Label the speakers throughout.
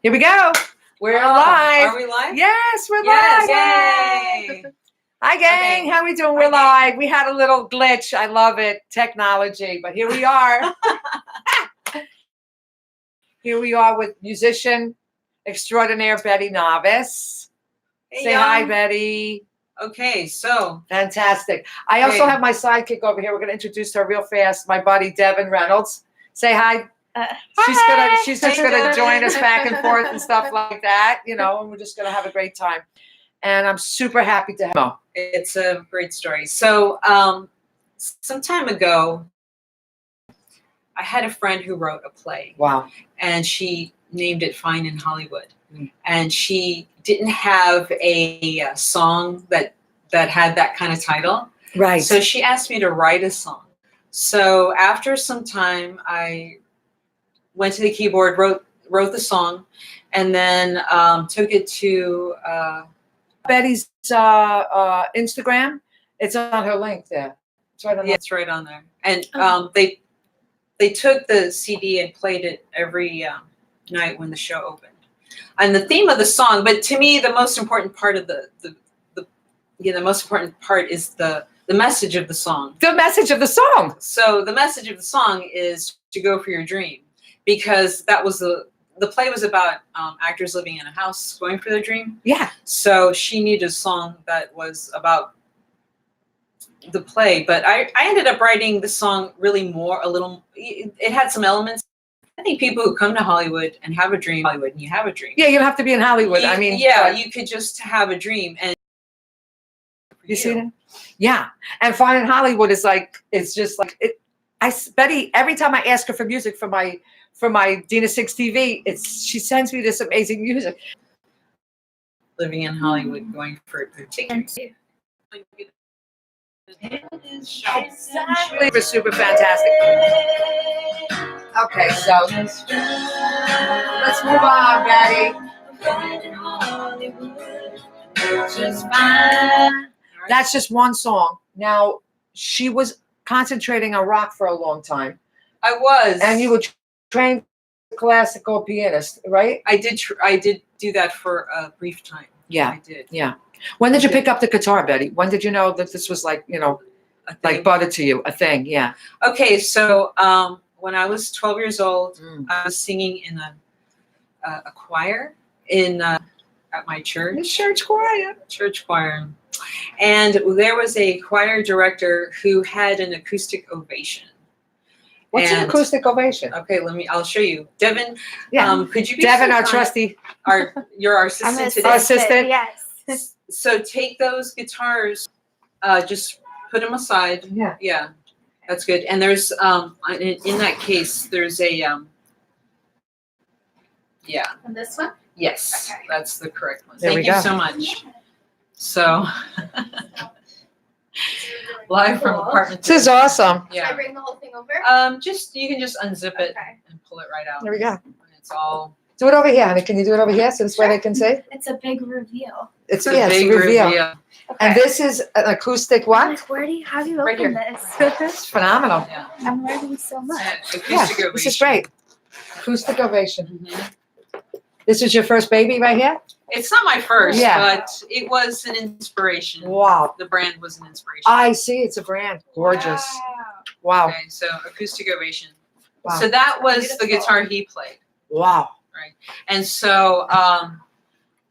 Speaker 1: Here we go. We're live.
Speaker 2: Are we live?
Speaker 1: Yes, we're
Speaker 2: Yes,
Speaker 1: live.
Speaker 2: yay.
Speaker 1: Hi, gang.
Speaker 2: Okay.
Speaker 1: How we doing?
Speaker 2: Hi,
Speaker 1: We're live. We had a little glitch. I love it. Technology. But here we are. Here we are with musician extraordinaire Betty Navas.
Speaker 2: Hey,
Speaker 1: Say
Speaker 2: y'all.
Speaker 1: hi, Betty.
Speaker 2: Okay, so
Speaker 1: Fantastic. I also
Speaker 2: Hey.
Speaker 1: have my sidekick over here. We're going to introduce her real fast. My buddy, Devin Reynolds. Say hi. She's just
Speaker 2: Hey,
Speaker 1: gonna
Speaker 2: Devin.
Speaker 1: join us back and forth and stuff like that, and we're just gonna have a great time. And I'm super happy to have you.
Speaker 2: it's a great story. So some time ago, I had a friend who wrote a play.
Speaker 1: Wow.
Speaker 2: And she named it Fine in Hollywood.
Speaker 1: Mm.
Speaker 2: And she didn't have a song that had that kind of title.
Speaker 1: Right.
Speaker 2: So she asked me to write a song. So after some time, I went to the keyboard, wrote the song, and then took it to
Speaker 1: Betty's Instagram. It's on her link there. It's right on
Speaker 2: yeah, it's right on there. And they took the CD and played it every night when the show opened. And the theme of the song, but to me, the most important part of the most important part is the message of the song.
Speaker 1: The message of the song.
Speaker 2: So the message of the song is to go for your dream, because that was the play was about actors living in a house going for their dream.
Speaker 1: Yeah.
Speaker 2: So she needed a song that was about the play, but I ended up writing the song really it had some elements. I think people who come to Hollywood and have a dream, Hollywood, and you have a dream.
Speaker 1: Yeah, you don't have to be in Hollywood.
Speaker 2: You could just have a dream and
Speaker 1: you see that? Yeah. And Fine in Hollywood is like, it's just like it. Betty, every time I ask her for music for my Dina Six Tv, she sends me this amazing music.
Speaker 2: Living in Hollywood, going for their tickets.
Speaker 1: Exactly. It was super fantastic. Okay, so let's move on, Betty. That's just one song. Now, she was concentrating on rock for a long time.
Speaker 2: I was.
Speaker 1: And you were trained classical pianist, right?
Speaker 2: I did do that for a brief time.
Speaker 1: Yeah.
Speaker 2: I did.
Speaker 1: Yeah. When did you pick up the guitar, Betty? When did you know that this was like, like butter to you, a thing? Yeah.
Speaker 2: Okay, so when I was 12 years old, I was singing in a choir at my church.
Speaker 1: The church choir.
Speaker 2: Church choir. And there was a choir director who had an acoustic ovation.
Speaker 1: What's an acoustic ovation?
Speaker 2: Okay, I'll show you. Devin, could you be
Speaker 1: Devin, our trusty.
Speaker 2: You're our assistant today.
Speaker 1: Our assistant?
Speaker 3: Yes.
Speaker 2: So take those guitars, just put them aside.
Speaker 1: Yeah.
Speaker 2: Yeah, that's good. And there's, in that case, there's a, yeah.
Speaker 3: And this one?
Speaker 2: Yes,
Speaker 3: Okay.
Speaker 2: that's the correct one.
Speaker 1: There we
Speaker 2: Thank you
Speaker 1: go.
Speaker 2: so much. So, live from apartment.
Speaker 1: This is awesome.
Speaker 3: Should I
Speaker 2: Yeah.
Speaker 3: bring the whole thing over?
Speaker 2: You can just unzip it
Speaker 3: Okay.
Speaker 2: and pull it right out.
Speaker 1: There we go.
Speaker 2: And it's all.
Speaker 1: Do it over here, honey. Can you do it over here so this way they can see?
Speaker 3: It's a big reveal.
Speaker 1: It's
Speaker 2: a
Speaker 1: a
Speaker 2: big
Speaker 1: reveal.
Speaker 2: reveal.
Speaker 1: And this is an acoustic what?
Speaker 3: How do you
Speaker 2: Right
Speaker 3: open
Speaker 2: here.
Speaker 3: this?
Speaker 1: It's phenomenal.
Speaker 2: Yeah.
Speaker 3: I'm learning so much.
Speaker 1: Yeah,
Speaker 2: Acoustic
Speaker 1: this is
Speaker 2: ovation.
Speaker 1: great. Acoustic ovation.
Speaker 2: Mhm.
Speaker 1: This is your first baby right here?
Speaker 2: It's not my first,
Speaker 1: Yeah.
Speaker 2: but it was an inspiration.
Speaker 1: Wow.
Speaker 2: The brand was an inspiration.
Speaker 1: I see. It's a brand. Gorgeous. Wow.
Speaker 2: Okay, so acoustic ovation.
Speaker 1: Wow.
Speaker 2: So that was the
Speaker 3: Beautiful.
Speaker 2: guitar he played.
Speaker 1: Wow.
Speaker 2: And so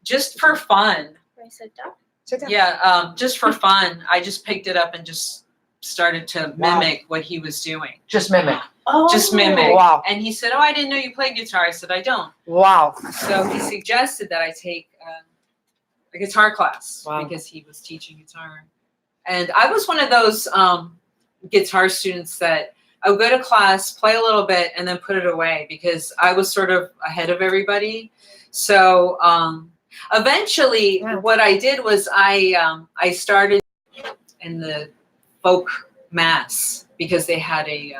Speaker 2: just for fun,
Speaker 3: Can I sit down?
Speaker 1: Sit down.
Speaker 2: yeah, just for fun, I just picked it up and just started to
Speaker 1: Wow.
Speaker 2: mimic what he was doing.
Speaker 1: Just mimic.
Speaker 3: Oh.
Speaker 2: Just mimic.
Speaker 1: Wow.
Speaker 2: And he said, "Oh, I didn't know you played guitar." I said, "I don't."
Speaker 1: Wow.
Speaker 2: So he suggested that I take a guitar class
Speaker 1: Wow.
Speaker 2: because he was teaching guitar. And I was one of those guitar students that I would go to class, play a little bit, and then put it away because I was sort of ahead of everybody. So eventually
Speaker 1: Wow.
Speaker 2: what I did was I started in the folk mass because they had it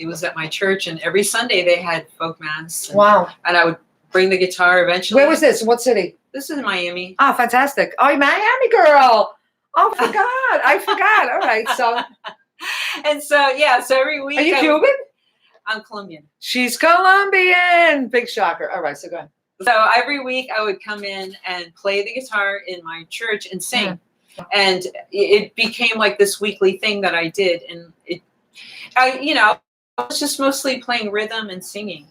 Speaker 2: was at my church, and every Sunday they had folk mass.
Speaker 1: Wow.
Speaker 2: And I would bring the guitar eventually.
Speaker 1: Where was this? What city?
Speaker 2: This is in Miami.
Speaker 1: Oh, fantastic. Oh, Miami girl. Oh, I forgot. All right. So,
Speaker 2: And so, yeah, so every week.
Speaker 1: are you Cuban?
Speaker 2: I'm Colombian.
Speaker 1: She's Colombian. Big shocker. All right, so go ahead.
Speaker 2: So every week I would come in and play the guitar in my church and sing. And it became like this weekly thing that I did. And I was just mostly playing rhythm and singing,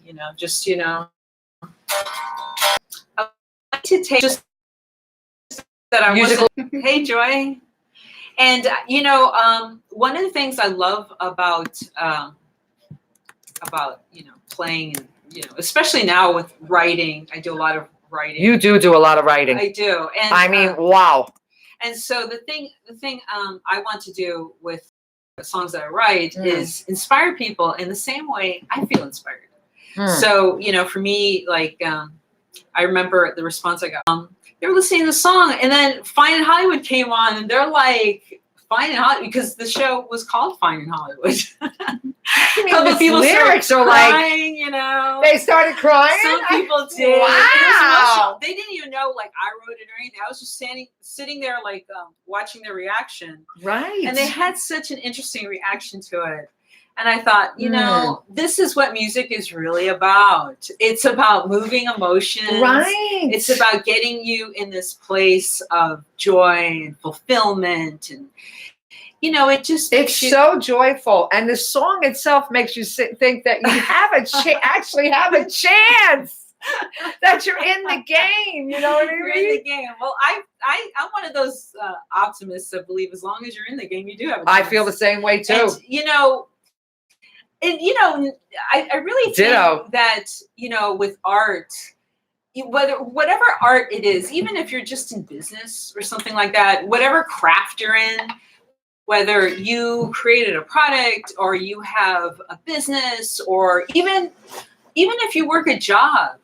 Speaker 2: I like to take just that I
Speaker 1: Musical.
Speaker 2: wasn't, hey, Joy. And, one of the things I love about playing and, especially now with writing, I do a lot of writing.
Speaker 1: You do a lot of writing.
Speaker 2: I do. And
Speaker 1: I mean, wow.
Speaker 2: and so the thing I want to do with the songs that I write is inspire people in the same way I feel inspired. So, for me, like, I remember the response I got, they were listening to the song, and then Fine in Hollywood came on, and they're like, Fine in Hollywood, because the show was called Fine in Hollywood.
Speaker 1: The
Speaker 2: People
Speaker 1: lyrics are
Speaker 2: crying,
Speaker 1: like, they started crying?
Speaker 2: Some people did.
Speaker 1: Wow.
Speaker 2: It was emotional. They didn't even know, like, I wrote it or anything. I was just sitting there, like, watching their reaction.
Speaker 1: Right.
Speaker 2: And they had such an interesting reaction to it. And I thought, this is what music is really about. It's about moving emotions.
Speaker 1: Right.
Speaker 2: It's about getting you in this place of joy and fulfillment. And,
Speaker 1: it's so joyful. And the song itself makes you think that you have actually have a chance, that you're in the game. You know what I mean?
Speaker 2: You're in the game. Well, I'm one of those optimists that believe as long as you're in the game, you do have a chance.
Speaker 1: I feel the same way too.
Speaker 2: And, I really think that, with art, whatever art it is, even if you're just in business or something like that, whatever craft you're in, whether you created a product or you have a business, or even if you work a job,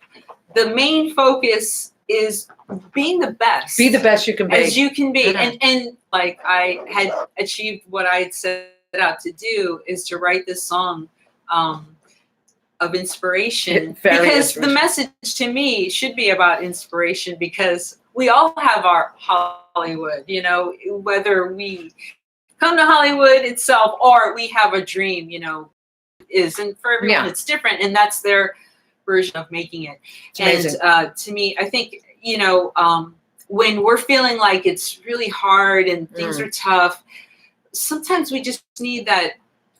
Speaker 2: the main focus is being the best.
Speaker 1: Be the best you can be.
Speaker 2: As you can be.
Speaker 1: Mm-hmm.
Speaker 2: And like I had achieved what I had set out to do, is to write this song of inspiration. Because the message to me should be about inspiration, because we all have our Hollywood, whether we come to Hollywood itself or we have a dream, and for everyone it's different, and that's their version of making it. And to me, I think, when we're feeling like it's really hard and things are tough, sometimes we just need that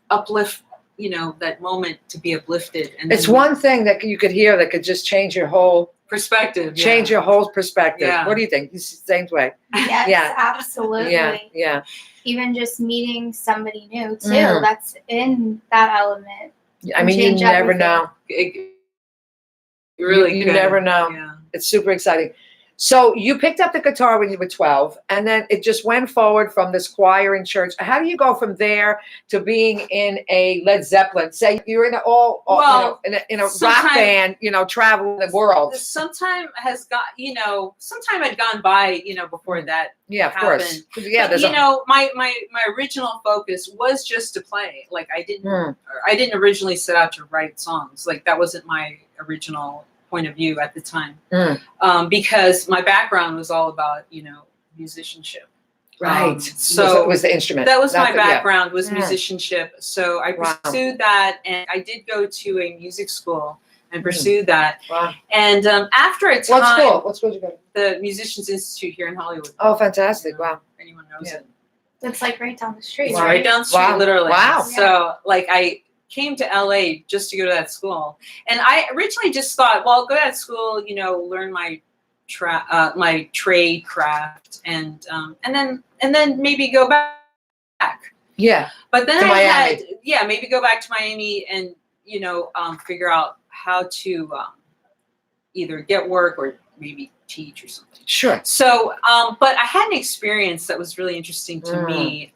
Speaker 2: uplift, that moment to be uplifted. And
Speaker 1: it's one thing that you could hear that could just change your whole
Speaker 2: perspective.
Speaker 1: Change your whole perspective.
Speaker 2: Yeah.
Speaker 1: What do you think? The same way.
Speaker 3: Yes, absolutely.
Speaker 1: Yeah.
Speaker 3: Even just meeting somebody new too. That's in that element.
Speaker 1: I mean, you never know.
Speaker 2: Really,
Speaker 1: you never know.
Speaker 2: Yeah.
Speaker 1: It's super exciting. So you picked up the guitar when you were 12, and then it just went forward from this choir in church. How do you go from there to being in a Led Zeppelin? Say you're in in a rock band, traveling the world.
Speaker 2: Some time had gone by, before that.
Speaker 1: Yeah, of
Speaker 2: happened.
Speaker 1: course. Yeah,
Speaker 2: but, my original focus was just to play. Like I didn't originally set out to write songs. Like that wasn't my original point of view at the time, because my background was all about musicianship.
Speaker 1: Right.
Speaker 2: So
Speaker 1: it was the instrument.
Speaker 2: That was my background, was musicianship. So I pursued that, and I did go to a music school and pursued that.
Speaker 1: Wow.
Speaker 2: And after a time,
Speaker 1: what school did you go to?
Speaker 2: The Musicians Institute here in Hollywood.
Speaker 1: Oh, fantastic! Wow.
Speaker 2: If anyone knows it.
Speaker 3: It's like right down the street.
Speaker 2: It's right down the street, literally.
Speaker 1: Wow.
Speaker 2: So like I came to LA just to go to that school, and I originally just thought, well, go to that school, learn my trade craft, and then maybe go back.
Speaker 1: Yeah.
Speaker 2: But then
Speaker 1: Miami.
Speaker 2: Maybe go back to Miami and figure out how to either get work or maybe teach or something.
Speaker 1: Sure.
Speaker 2: So, but I had an experience that was really interesting to me.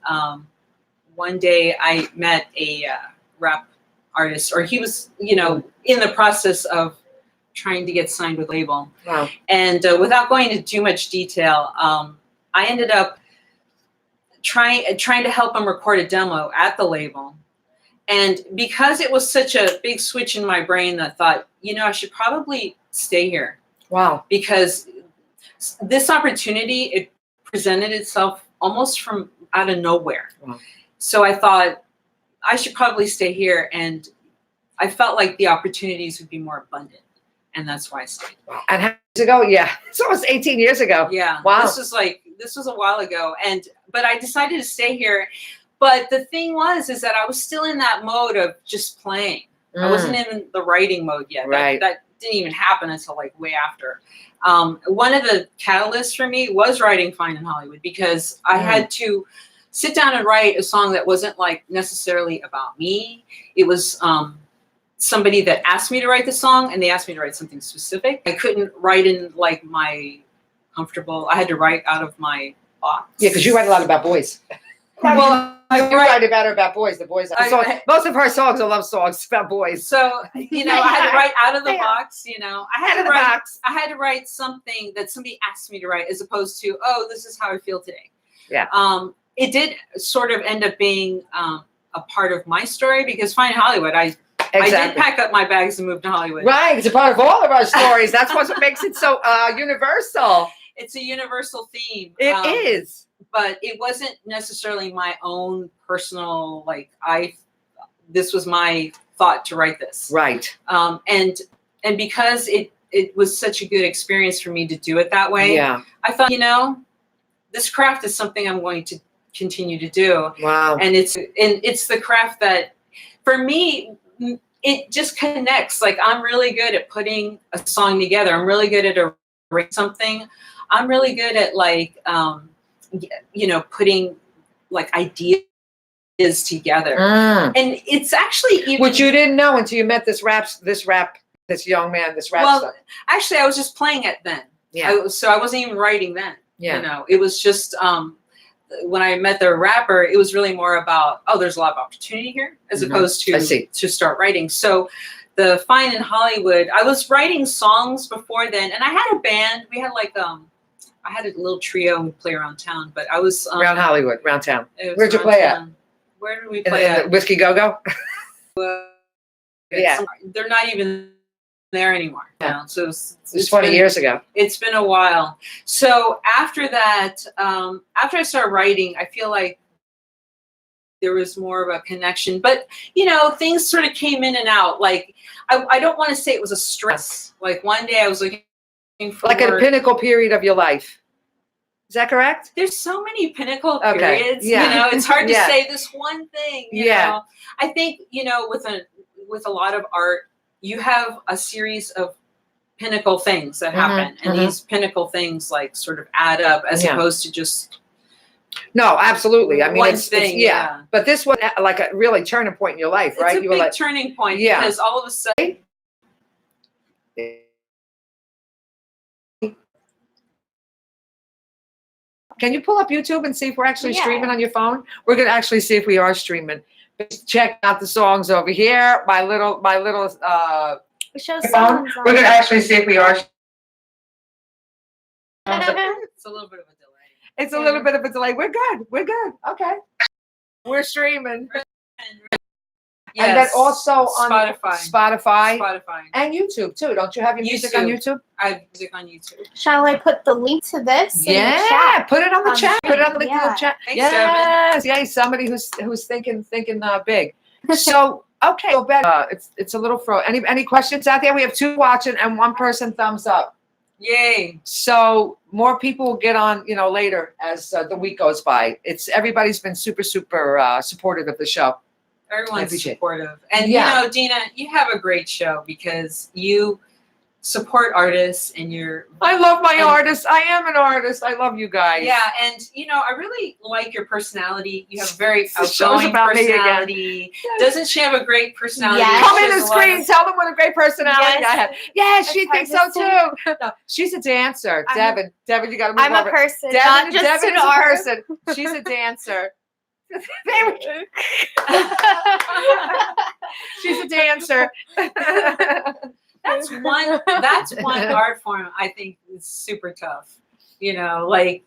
Speaker 2: One day I met a rap artist, or he was, in the process of trying to get signed with a label.
Speaker 1: Wow.
Speaker 2: And without going into too much detail, I ended up trying to help him record a demo at the label. And because it was such a big switch in my brain, that I thought, I should probably stay here.
Speaker 1: Wow.
Speaker 2: Because this opportunity, it presented itself almost from out of nowhere.
Speaker 1: Wow.
Speaker 2: So I thought I should probably stay here. And I felt like the opportunities would be more abundant, and that's why I stayed.
Speaker 1: And how many years ago? Yeah, it's almost 18 years ago.
Speaker 2: Yeah,
Speaker 1: Wow.
Speaker 2: This was a while ago, but I decided to stay here. But the thing is that I was still in that mode of just playing. I wasn't in the writing mode yet.
Speaker 1: Right.
Speaker 2: That didn't even happen until like way after. One of the catalysts for me was writing Fine in Hollywood, because I had to sit down and write a song that wasn't like necessarily about me. It was somebody that asked me to write the song, and they asked me to write something specific. I couldn't write in like my comfortable. I had to write out of my box.
Speaker 1: Yeah, because you write a lot about boys.
Speaker 2: Well,
Speaker 1: you write about boys. The boys. Most of her songs are love songs about boys.
Speaker 2: So I had to write out of the box. I had to write something that somebody asked me to write, as opposed to, oh, this is how I feel today.
Speaker 1: Yeah.
Speaker 2: It did sort of end up being a part of my story, because Fine in Hollywood, I did pack up my bags and move to Hollywood.
Speaker 1: Right. It's a part of all of our stories. That's what makes it so universal.
Speaker 2: It's a universal theme.
Speaker 1: It is.
Speaker 2: But it wasn't necessarily my own personal, this was my thought to write this.
Speaker 1: Right.
Speaker 2: And because it was such a good experience for me to do it that way.
Speaker 1: Yeah.
Speaker 2: I thought, this craft is something I'm going to continue to do.
Speaker 1: Wow.
Speaker 2: And it's the craft that, for me, it just connects. Like, I'm really good at putting a song together. I'm really good at writing something. I'm really good at putting like ideas together. And it's actually even,
Speaker 1: which you didn't know until you met this young man, this rap
Speaker 2: well,
Speaker 1: stuff.
Speaker 2: actually I was just playing it then.
Speaker 1: Yeah.
Speaker 2: So I wasn't even writing then.
Speaker 1: Yeah.
Speaker 2: It was just, when I met the rapper, it was really more about, oh, there's a lot of opportunity here, as opposed to start writing. So the Fine in Hollywood, I was writing songs before then, and I had a band. We had I had a little trio we play around town, but I was
Speaker 1: around Hollywood, around town. Where'd you
Speaker 2: around
Speaker 1: play
Speaker 2: town. At? Where did we play
Speaker 1: in
Speaker 2: at?
Speaker 1: the Whiskey Go-Go? Yeah.
Speaker 2: They're not even there anymore.
Speaker 1: Yeah.
Speaker 2: So
Speaker 1: it's 20 years ago.
Speaker 2: It's been a while. So after that, after I started writing, I feel like there was more of a connection. But, things sort of came in and out. Like, I don't want to say it was a stress. Like, one day I was looking for
Speaker 1: like a pinnacle period of your life. Is that correct?
Speaker 2: There's so many pinnacle periods.
Speaker 1: Yeah.
Speaker 2: It's hard to say this one thing. You know? I think, with a lot of art, you have a series of pinnacle things that happen, and these pinnacle things sort of add up, as opposed to just
Speaker 1: no, absolutely. I mean,
Speaker 2: one
Speaker 1: it's
Speaker 2: thing.
Speaker 1: yeah. But this was like a really turning point in your life, right?
Speaker 2: It's a big turning point, because all of a sudden.
Speaker 1: Can you pull up YouTube and see if we're actually streaming on your phone? We're gonna actually see if we are streaming. Check out the songs over here. My little
Speaker 3: show
Speaker 1: phone.
Speaker 3: songs.
Speaker 1: We're gonna actually see if we are.
Speaker 2: It's a little bit of a delay.
Speaker 1: It's a little bit of a delay. We're good. We're good. Okay. We're streaming.
Speaker 2: Yes.
Speaker 1: And then also on
Speaker 2: Spotify
Speaker 1: and YouTube too. Don't you have your music on YouTube?
Speaker 2: I have music on YouTube.
Speaker 3: Shall I put the link to this? In the chat?
Speaker 1: Put it on the chat. Put it on the link to the chat.
Speaker 2: Thanks,
Speaker 1: yes, somebody who's thinking big. So okay, so Betty, it's a little any questions out there? We have 2 watching and 1 person thumbs up.
Speaker 2: Yay!
Speaker 1: So more people will get on, later as the week goes by. Everybody's been super supportive of the show.
Speaker 2: Everyone's supportive. And, Dina, you have a great show, because you support artists, and
Speaker 1: I love my artists. I am an artist. I love you guys.
Speaker 2: Yeah, and, I really like your personality. You have a very outgoing personality. Doesn't she have a great personality?
Speaker 3: Yes.
Speaker 1: Come in the screen. Tell them what a great personality I have. Yes, she thinks so too. No, she's a dancer. Devin, you got to move over.
Speaker 3: I'm a person, not just
Speaker 1: Devin
Speaker 3: an
Speaker 1: is a
Speaker 3: art.
Speaker 1: person. She's a dancer. She's a dancer.
Speaker 2: That's one art form I think is super tough. I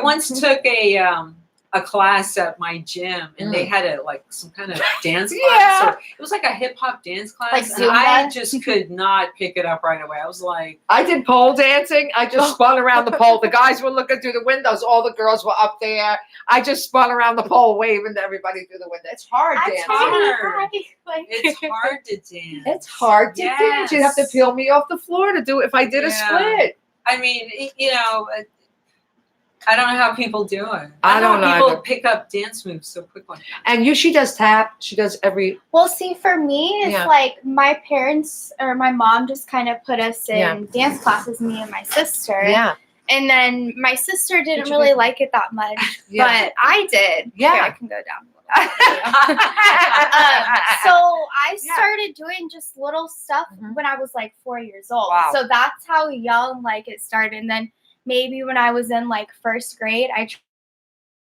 Speaker 2: once took a a class at my gym, and they had some kind of dance class.
Speaker 1: Yeah.
Speaker 2: Or it was like a hip hop dance class.
Speaker 3: Like
Speaker 2: and I
Speaker 3: Zumba?
Speaker 2: just could not pick it up right away. I was like,
Speaker 1: I did pole dancing. I just spun around the pole. The guys were looking through the windows. All the girls were up there. I just spun around the pole, waving to everybody through the window. It's hard
Speaker 3: I'm
Speaker 1: dancing.
Speaker 2: hard.
Speaker 3: like,
Speaker 2: it's hard to dance.
Speaker 1: It's hard to dance. You'd have to
Speaker 2: Yes.
Speaker 1: peel me off the floor to do it if I did a
Speaker 2: Yeah.
Speaker 1: split.
Speaker 2: I mean, I don't know how people do it.
Speaker 1: I don't
Speaker 2: how
Speaker 1: know
Speaker 2: people
Speaker 1: either.
Speaker 2: pick up dance moves so quickly.
Speaker 1: And she does tap. She does every.
Speaker 3: Well, see, for me, it's
Speaker 1: Yeah.
Speaker 3: like my parents or my mom just kind of put us in
Speaker 1: Yeah.
Speaker 3: dance classes, me and my sister.
Speaker 1: Yeah.
Speaker 3: And then my sister didn't
Speaker 1: Did you
Speaker 3: really
Speaker 1: make-
Speaker 3: like it that much,
Speaker 1: Yeah.
Speaker 3: but I did.
Speaker 1: Yeah.
Speaker 3: Here, I can go down. So I started doing just little stuff
Speaker 1: Mhm.
Speaker 3: when I was like 4 years old.
Speaker 1: Wow.
Speaker 3: So that's how young it started. And then maybe when I was in first grade, I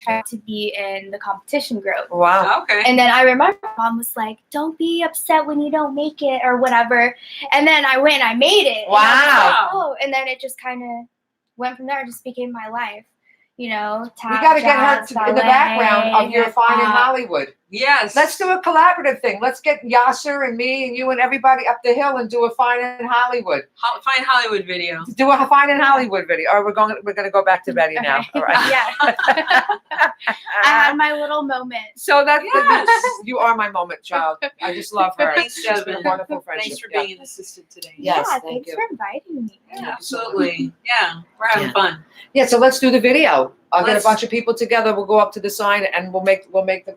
Speaker 3: tried to be in the competition group.
Speaker 1: Wow.
Speaker 2: Okay.
Speaker 3: And then I remember my mom was like, "Don't be upset when you don't make it or whatever." And then I went and I made it. And I was
Speaker 1: Wow.
Speaker 3: like, oh, and then it just kind of went from there. It just became my life. Tap,
Speaker 1: We got to get her
Speaker 3: jazz,
Speaker 1: in the background of your
Speaker 3: hip-hop.
Speaker 1: Fine in Hollywood.
Speaker 2: Yes.
Speaker 1: Let's do a collaborative thing. Let's get Yasser and me and you and everybody up the hill and do a Fine in Hollywood.
Speaker 2: Find Hollywood video.
Speaker 1: Do a Fine in Hollywood video. Or we're going to go back to Betty now.
Speaker 3: Okay.
Speaker 1: All right.
Speaker 3: Yeah. I had my little moment.
Speaker 1: So that's
Speaker 2: Yes.
Speaker 1: you are my moment, child. I just love her.
Speaker 2: Thanks,
Speaker 1: She's been a
Speaker 2: Jasmine.
Speaker 1: wonderful friendship.
Speaker 2: Thanks for
Speaker 1: Yeah.
Speaker 2: being an assistant today.
Speaker 1: Yes,
Speaker 3: Yeah,
Speaker 1: thank
Speaker 3: thanks
Speaker 1: you.
Speaker 3: for inviting me.
Speaker 2: Yeah, absolutely. Yeah, we're having
Speaker 1: Yeah.
Speaker 2: fun.
Speaker 1: Yeah, so let's do the video. I'll get a
Speaker 2: Let's-
Speaker 1: bunch of people together. We'll go up to the sign and we'll make the
Speaker 2: We'll
Speaker 1: Fine
Speaker 2: make
Speaker 1: in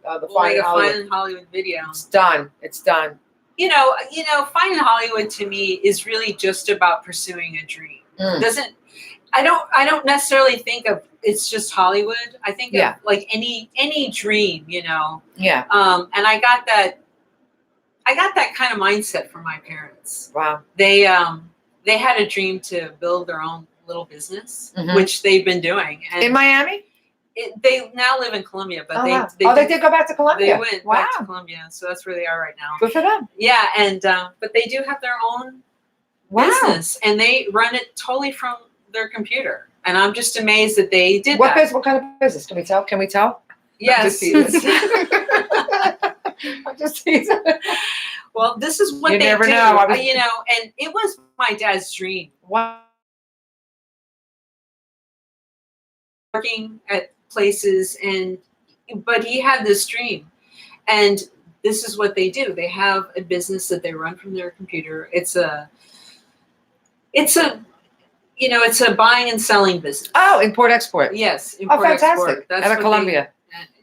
Speaker 2: a
Speaker 1: Hollywood.
Speaker 2: Fine in Hollywood video.
Speaker 1: It's done. It's done.
Speaker 2: Fine in Hollywood to me is really just about pursuing a dream.
Speaker 1: Mm.
Speaker 2: I don't necessarily think of it's just Hollywood. I think
Speaker 1: Yeah.
Speaker 2: of any dream,
Speaker 1: Yeah.
Speaker 2: And I got that kind of mindset from my parents.
Speaker 1: Wow.
Speaker 2: They had a dream to build their own little business,
Speaker 1: Mhm.
Speaker 2: which they've been doing. And
Speaker 1: In Miami?
Speaker 2: they now live in Columbia, but
Speaker 1: Oh,
Speaker 2: they
Speaker 1: wow. They did go back to Columbia.
Speaker 2: They went
Speaker 1: wow.
Speaker 2: back to Columbia, so that's where they are right now.
Speaker 1: Good for them.
Speaker 2: Yeah, and but they do have their own
Speaker 1: Wow.
Speaker 2: business, and they run it totally from their computer. And I'm just amazed that they did
Speaker 1: What
Speaker 2: that.
Speaker 1: What kind of business? Can we tell? Can we tell?
Speaker 2: Yes.
Speaker 1: I'm just teasing. I'm just teasing.
Speaker 2: Well, this is what
Speaker 1: You
Speaker 2: they
Speaker 1: never
Speaker 2: do.
Speaker 1: know.
Speaker 2: And it was my dad's dream,
Speaker 1: Wow.
Speaker 2: working at places, but he had this dream, and this is what they do. They have a business that they run from their computer. It's a buying and selling business.
Speaker 1: Oh, import export.
Speaker 2: Yes,
Speaker 1: Oh,
Speaker 2: import
Speaker 1: fantastic.
Speaker 2: export. That's
Speaker 1: Out of
Speaker 2: what
Speaker 1: Columbia.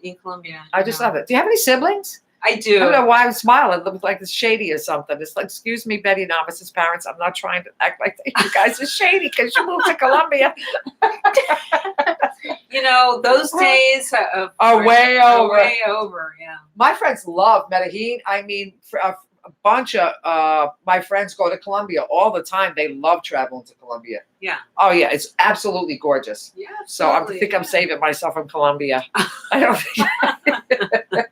Speaker 2: in Columbia.
Speaker 1: I just love it. Do you have any siblings?
Speaker 2: I do.
Speaker 1: I don't know why I'm smiling. It looks like it's shady or something. It's like, excuse me, Betty Navas' parents. I'm not trying to act like you guys are shady because you moved to Columbia.
Speaker 2: Those days
Speaker 1: Are way over.
Speaker 2: Way over, yeah.
Speaker 1: My friends love Medellin. I mean, a bunch of my friends go to Colombia all the time. They love traveling to Colombia.
Speaker 2: Yeah.
Speaker 1: Oh yeah, it's absolutely gorgeous.
Speaker 2: Yeah.
Speaker 1: So I
Speaker 2: absolutely,
Speaker 1: think I'm
Speaker 2: yeah.
Speaker 1: saving myself from Colombia. I don't think.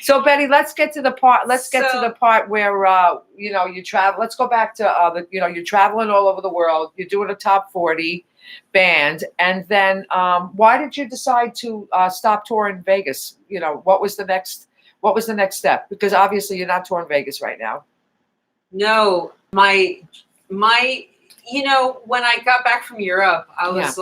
Speaker 1: So Betty, let's get to the part. Let's get to
Speaker 2: So-
Speaker 1: the part where you travel. Let's go back to you're traveling all over the world. You're doing a top 40 band, and then why did you decide to stop touring Vegas? What was the next? What was the next step? Because obviously you're not touring Vegas right now.
Speaker 2: No, my when I got back from Europe, I was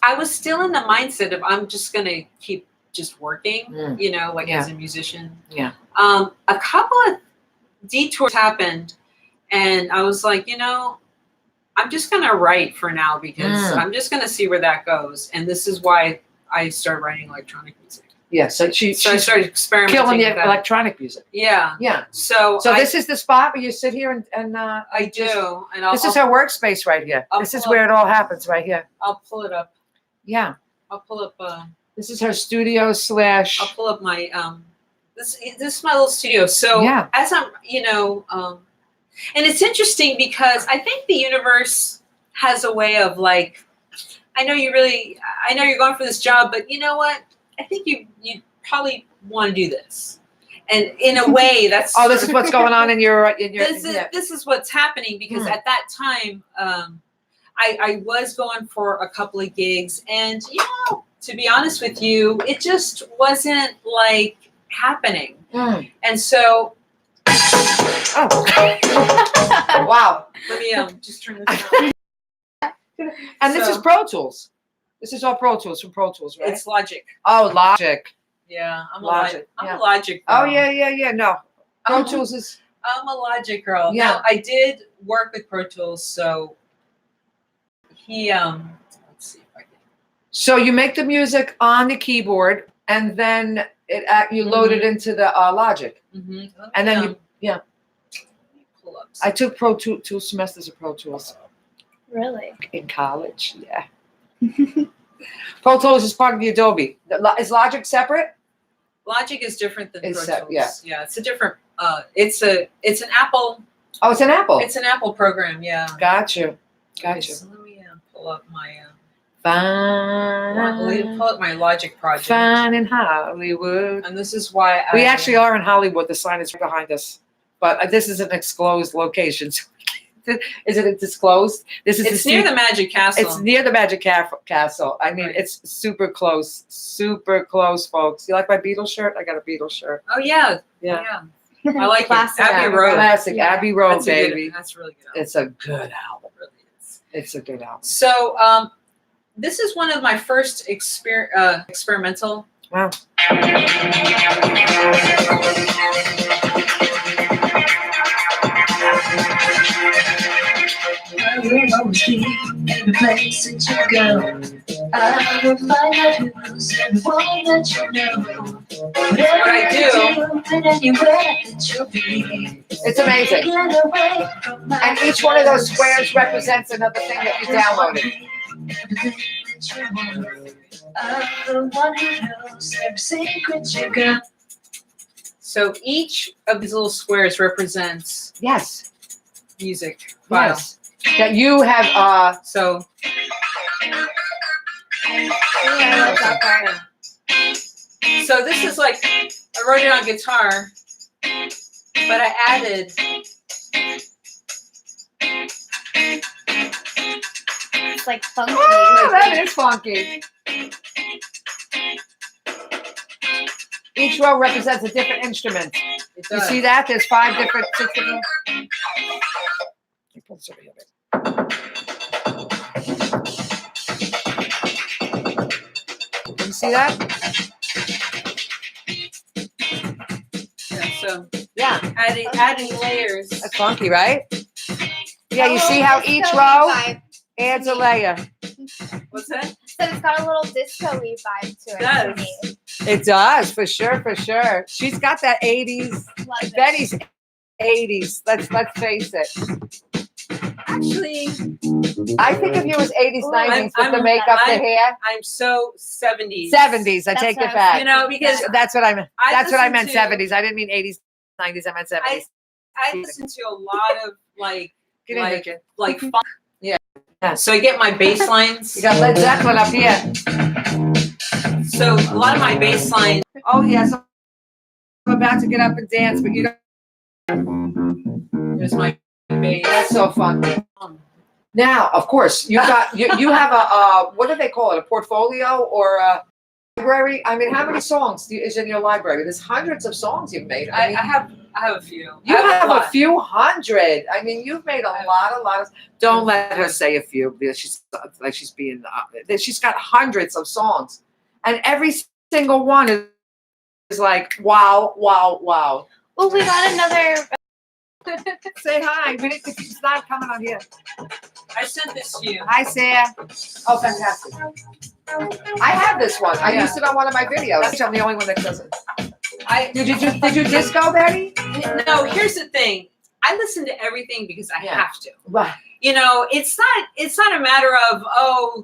Speaker 2: I was still in the mindset of I'm just gonna keep just working,
Speaker 1: Mm.
Speaker 2: as a musician.
Speaker 1: Yeah.
Speaker 2: A couple of detours happened, and I was like, I'm just gonna write for now because I'm just gonna see where that goes. And this is why I started writing electronic music.
Speaker 1: Yeah. So
Speaker 2: So I
Speaker 1: she's
Speaker 2: started experimenting
Speaker 1: killing
Speaker 2: with
Speaker 1: the
Speaker 2: that.
Speaker 1: electronic music.
Speaker 2: Yeah.
Speaker 1: Yeah.
Speaker 2: So
Speaker 1: This is the spot where you sit here and
Speaker 2: I do, and
Speaker 1: this is her workspace right here.
Speaker 2: I'll
Speaker 1: This is
Speaker 2: pull
Speaker 1: where it all happens right here.
Speaker 2: I'll pull it up.
Speaker 1: Yeah.
Speaker 2: I'll pull up.
Speaker 1: This is her studio /
Speaker 2: I'll pull up my This is my little studio. So
Speaker 1: Yeah.
Speaker 2: as I'm, and it's interesting because I think the universe has a way of I know you're going for this job, but you know what? I think you probably want to do this, and in a way, that's
Speaker 1: Oh, this is what's going on in your
Speaker 2: this is what's happening because at that time, I was going for a couple of gigs, and to be honest with you, it just wasn't like happening. And so,
Speaker 1: Wow.
Speaker 2: let me just turn this on.
Speaker 1: And this is
Speaker 2: So-
Speaker 1: Pro Tools. This is all Pro Tools from Pro Tools, right?
Speaker 2: It's Logic.
Speaker 1: Oh, Logic.
Speaker 2: Yeah, I'm
Speaker 1: Logic,
Speaker 2: I'm
Speaker 1: yeah.
Speaker 2: a Logic girl.
Speaker 1: Oh, yeah. No. Pro Tools is.
Speaker 2: I'm a Logic girl.
Speaker 1: Yeah.
Speaker 2: Now, I did work with Pro Tools, so he let's see if I can.
Speaker 1: So you make the music on the keyboard, and then you load it into the Logic.
Speaker 2: Mm-hmm.
Speaker 1: And then yeah.
Speaker 2: Pull up.
Speaker 1: I took Pro Tools 2 semesters of Pro Tools
Speaker 3: Really?
Speaker 1: in college. Yeah. Pro Tools is part of the Adobe. Is Logic separate?
Speaker 2: Logic is different than
Speaker 1: It's
Speaker 2: Pro Tools.
Speaker 1: yeah.
Speaker 2: It's a different. It's an Apple.
Speaker 1: Oh, it's an Apple.
Speaker 2: It's an Apple program. Yeah.
Speaker 1: Got you.
Speaker 2: Okay, so let me pull up my.
Speaker 1: Fine.
Speaker 2: Let me pull up my Logic project.
Speaker 1: Fine in Hollywood.
Speaker 2: And this is why
Speaker 1: We actually are in Hollywood. The sign is right behind us. But this is an exclosed location. Is it disclosed? This is
Speaker 2: It's near the Magic Castle.
Speaker 1: It's near the Magic Castle. I mean,
Speaker 2: Right.
Speaker 1: it's super close, folks. You like my Beatles shirt? I got a Beatles shirt.
Speaker 2: Oh yeah.
Speaker 1: Yeah.
Speaker 2: I like it.
Speaker 3: Classic.
Speaker 2: Abbey Road.
Speaker 1: Classic
Speaker 3: Yeah.
Speaker 1: Abbey Road,
Speaker 2: That's a good-
Speaker 1: baby.
Speaker 2: that's really good. Album.
Speaker 1: It's a good album.
Speaker 2: It really is.
Speaker 1: It's a good album.
Speaker 2: So this is one of my first experimental.
Speaker 1: Wow.
Speaker 4: I will always be every place that you go. I will find out who's everyone that you know. Whatever
Speaker 2: I do.
Speaker 4: and anywhere that you'll be.
Speaker 1: It's amazing.
Speaker 4: Get away from my
Speaker 1: And each one of those squares represents another thing that you downloaded.
Speaker 4: everything that you want. I'm the one who knows every secret you got.
Speaker 2: So each of these little squares represents
Speaker 1: Yes.
Speaker 2: music file.
Speaker 1: Yes. That you have.
Speaker 2: So
Speaker 3: I love that part.
Speaker 2: so this is like I wrote it on guitar, but I added
Speaker 3: It's like funky.
Speaker 1: Oh, that is funky. Each row represents a different instrument.
Speaker 2: it
Speaker 1: You
Speaker 2: does.
Speaker 1: see that? There's 6 different. Pull this over here a bit. You see that?
Speaker 2: Yeah, so
Speaker 1: Yeah,
Speaker 2: adding layers.
Speaker 1: that's funky, right? Yeah, you
Speaker 3: Got a
Speaker 1: see
Speaker 3: little
Speaker 1: how each
Speaker 3: disco-y
Speaker 1: row
Speaker 3: vibe.
Speaker 1: adds a layer.
Speaker 2: What's that?
Speaker 3: So it's got a little disco-y vibe to it.
Speaker 2: It
Speaker 3: to me.
Speaker 1: It does, for sure. She's got that 80s,
Speaker 3: Love it.
Speaker 1: Betty's 80s. Let's face it.
Speaker 2: Actually,
Speaker 1: I think of you as 80s, 90s with the
Speaker 2: I'm-
Speaker 1: makeup, the
Speaker 2: I'm-
Speaker 1: hair.
Speaker 2: I'm so 70s.
Speaker 1: 70s, I
Speaker 3: That's
Speaker 1: take
Speaker 3: what
Speaker 1: it
Speaker 3: I
Speaker 1: back.
Speaker 2: You know, because
Speaker 1: That's what I meant.
Speaker 2: I
Speaker 1: That's what I
Speaker 2: listen
Speaker 1: meant.
Speaker 2: to-
Speaker 1: 70s. I didn't mean 80s, 90s. I meant 70s.
Speaker 2: I listen to a lot of like
Speaker 1: Get in
Speaker 2: like-
Speaker 1: there, kid.
Speaker 2: like funk.
Speaker 1: Yeah.
Speaker 2: So I get my bass lines.
Speaker 1: You got Led Zeppelin up here.
Speaker 2: So a lot of my bass lines.
Speaker 1: Oh yes, I'm about to get up and dance, but you don't.
Speaker 2: There's my bass.
Speaker 1: That's so fun. Now, of course, you got you have a what do they call it? A portfolio or a library? I mean, how many songs is in your library? There's hundreds of songs you've made.
Speaker 2: I
Speaker 1: mean,
Speaker 2: have a few.
Speaker 1: you
Speaker 2: I
Speaker 1: have a
Speaker 2: lot.
Speaker 1: few hundred. I mean, you've made a lot of. Don't let her say a few because she's like she's being. She's got hundreds of songs, and every single one is like wow.
Speaker 3: Well, we got another.
Speaker 1: Say hi. It's not coming on here.
Speaker 2: I sent this to you.
Speaker 1: Hi, Sarah. Oh, fantastic. I have this one. I
Speaker 2: Yeah.
Speaker 1: used it on one of my videos. I'm the only one that does it.
Speaker 2: I
Speaker 1: Did you disco, Betty?
Speaker 2: no. Here's the thing. I listen to everything because I
Speaker 1: Yeah.
Speaker 2: have to.
Speaker 1: Right.
Speaker 2: You know, it's not a matter of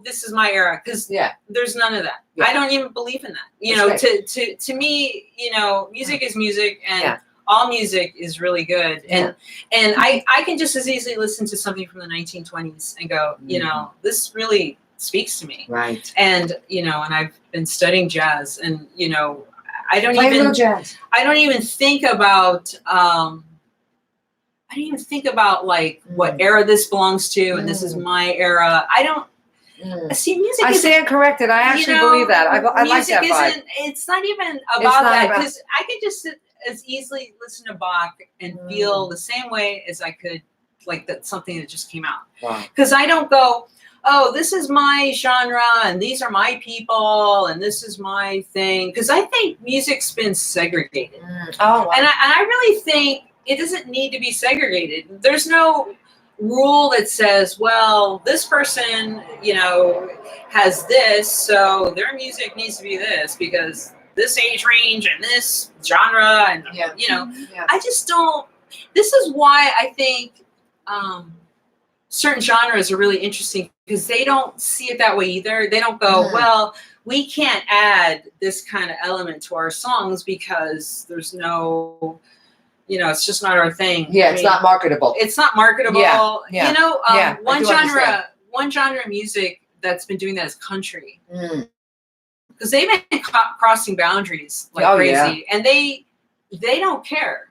Speaker 2: this is my era because
Speaker 1: Yeah.
Speaker 2: there's none of that.
Speaker 1: Yeah.
Speaker 2: I don't even believe in that. You
Speaker 1: That's
Speaker 2: know, to me, you know, music is music and
Speaker 1: Yeah.
Speaker 2: all music is really good. And I can just as easily listen to something from the 1920s and go, you know, this really speaks to me.
Speaker 1: Right.
Speaker 2: And, you know, and I've been studying jazz and, you know, I don't
Speaker 1: Play a little
Speaker 2: even
Speaker 1: jazz.
Speaker 2: think about like what era this belongs to and this is my era. I don't See, music
Speaker 1: I
Speaker 2: is
Speaker 1: stand corrected. I actually believe that. I like
Speaker 2: music
Speaker 1: that vibe.
Speaker 2: isn't. It's not even about
Speaker 1: not
Speaker 2: that
Speaker 1: about-
Speaker 2: because I could just as easily listen to Bach and feel the same way as I could like that something that just came out.
Speaker 1: Wow.
Speaker 2: Because I don't go, oh, this is my genre and these are my people and this is my thing. Because I think music's been segregated,
Speaker 1: Oh, wow.
Speaker 2: and I really think it doesn't need to be segregated. There's no rule that says, well, this person, you know, has this, so their music needs to be this because this age range and this genre and you know,
Speaker 1: Yeah.
Speaker 2: I just don't. This is why I think certain genres are really interesting because they don't see it that way either. They don't go, well, we can't add this kind of element to our songs because there's no, you know, it's just not our thing.
Speaker 1: Yeah,
Speaker 2: I
Speaker 1: it's
Speaker 2: mean,
Speaker 1: not marketable.
Speaker 2: it's not marketable.
Speaker 1: Yeah.
Speaker 2: You know,
Speaker 1: Yeah, I do understand.
Speaker 2: one genre of music that's been doing that is country. Because they've been crossing boundaries like crazy, and they don't care.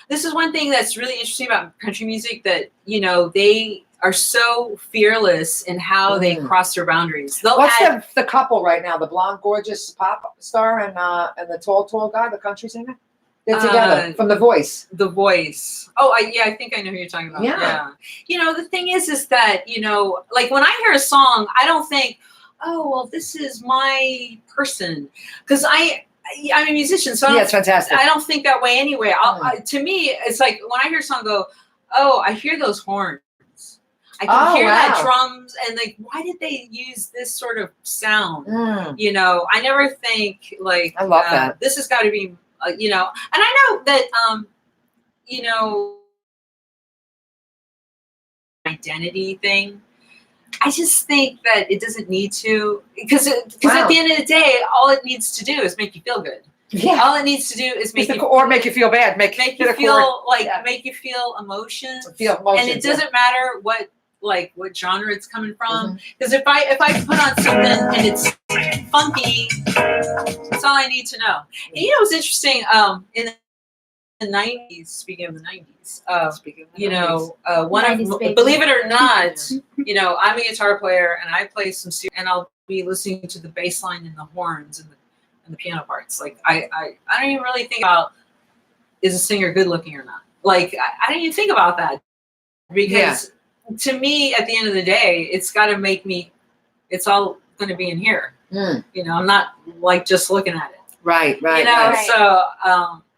Speaker 2: This is one thing that's really interesting about country music, that you know they are so fearless in how they cross their boundaries. They'll
Speaker 1: What's
Speaker 2: add,
Speaker 1: the couple right now? The blonde, gorgeous pop star and the tall guy, the country singer. They're together from The Voice.
Speaker 2: The Voice. Oh, I think I know who you're talking about.
Speaker 1: Yeah.
Speaker 2: You know, the thing is that, you know, like when I hear a song, I don't think, oh, well, this is my person. Because I'm a musician, so
Speaker 1: It's fantastic.
Speaker 2: I don't think that way anyway. To me, it's like when I hear a song go, oh, I hear those horns. I can hear that drums, and like, why did they use this sort of sound? You know, I never think like,
Speaker 1: I love that.
Speaker 2: This has got to be, you know, and I know that, you know, identity thing. I just think that it doesn't need to, because at the end of the day, all it needs to do is make you feel good.
Speaker 1: Yeah.
Speaker 2: All it needs to do is make you,
Speaker 1: or make you feel bad. Make
Speaker 2: you feel like make you feel emotions. And it doesn't matter what genre it's coming from. Because if I put on something and it's funky, that's all I need to know. And you know what's interesting? In the 90s, speaking of the 90s, you know, one of, believe it or not, you know, I'm a guitar player and I play some, and I'll be listening to the bass line and the horns and the piano parts. Like I don't even really think about, is a singer good looking or not? Like I don't even think about that, because to me, at the end of the day, it's got to make me, it's all going to be in here. You know, I'm not like just looking at it.
Speaker 1: Right.
Speaker 2: You know, so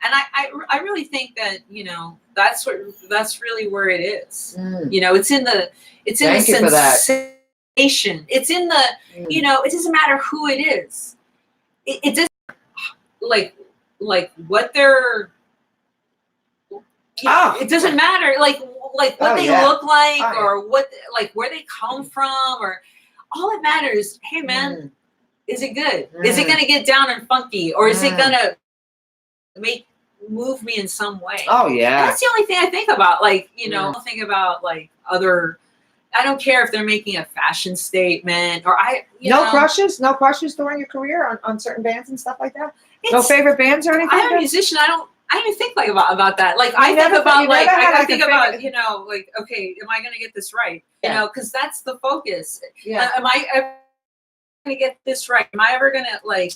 Speaker 2: and I really think that, you know, that's really where it is. You know, it's in the sensation. It's in the, you know, it doesn't matter who it is. It doesn't like what they're. It doesn't matter like what they look like or what, like where they come from, or all it matters. Hey man, is it good? Is it gonna get down and funky, or is it gonna move me in some way?
Speaker 1: Oh yeah.
Speaker 2: And that's the only thing I think about. Like, you know, I don't think about like other. I don't care if they're making a fashion statement, or
Speaker 1: no crushes during your career on certain bands and stuff like that. No favorite bands or anything.
Speaker 2: I'm a musician. I don't even think like about that. Like I think about like I think about, you know, like, okay, am I going to get this right? You know, because that's the focus. Am I ever going to get this right? Am I ever going to like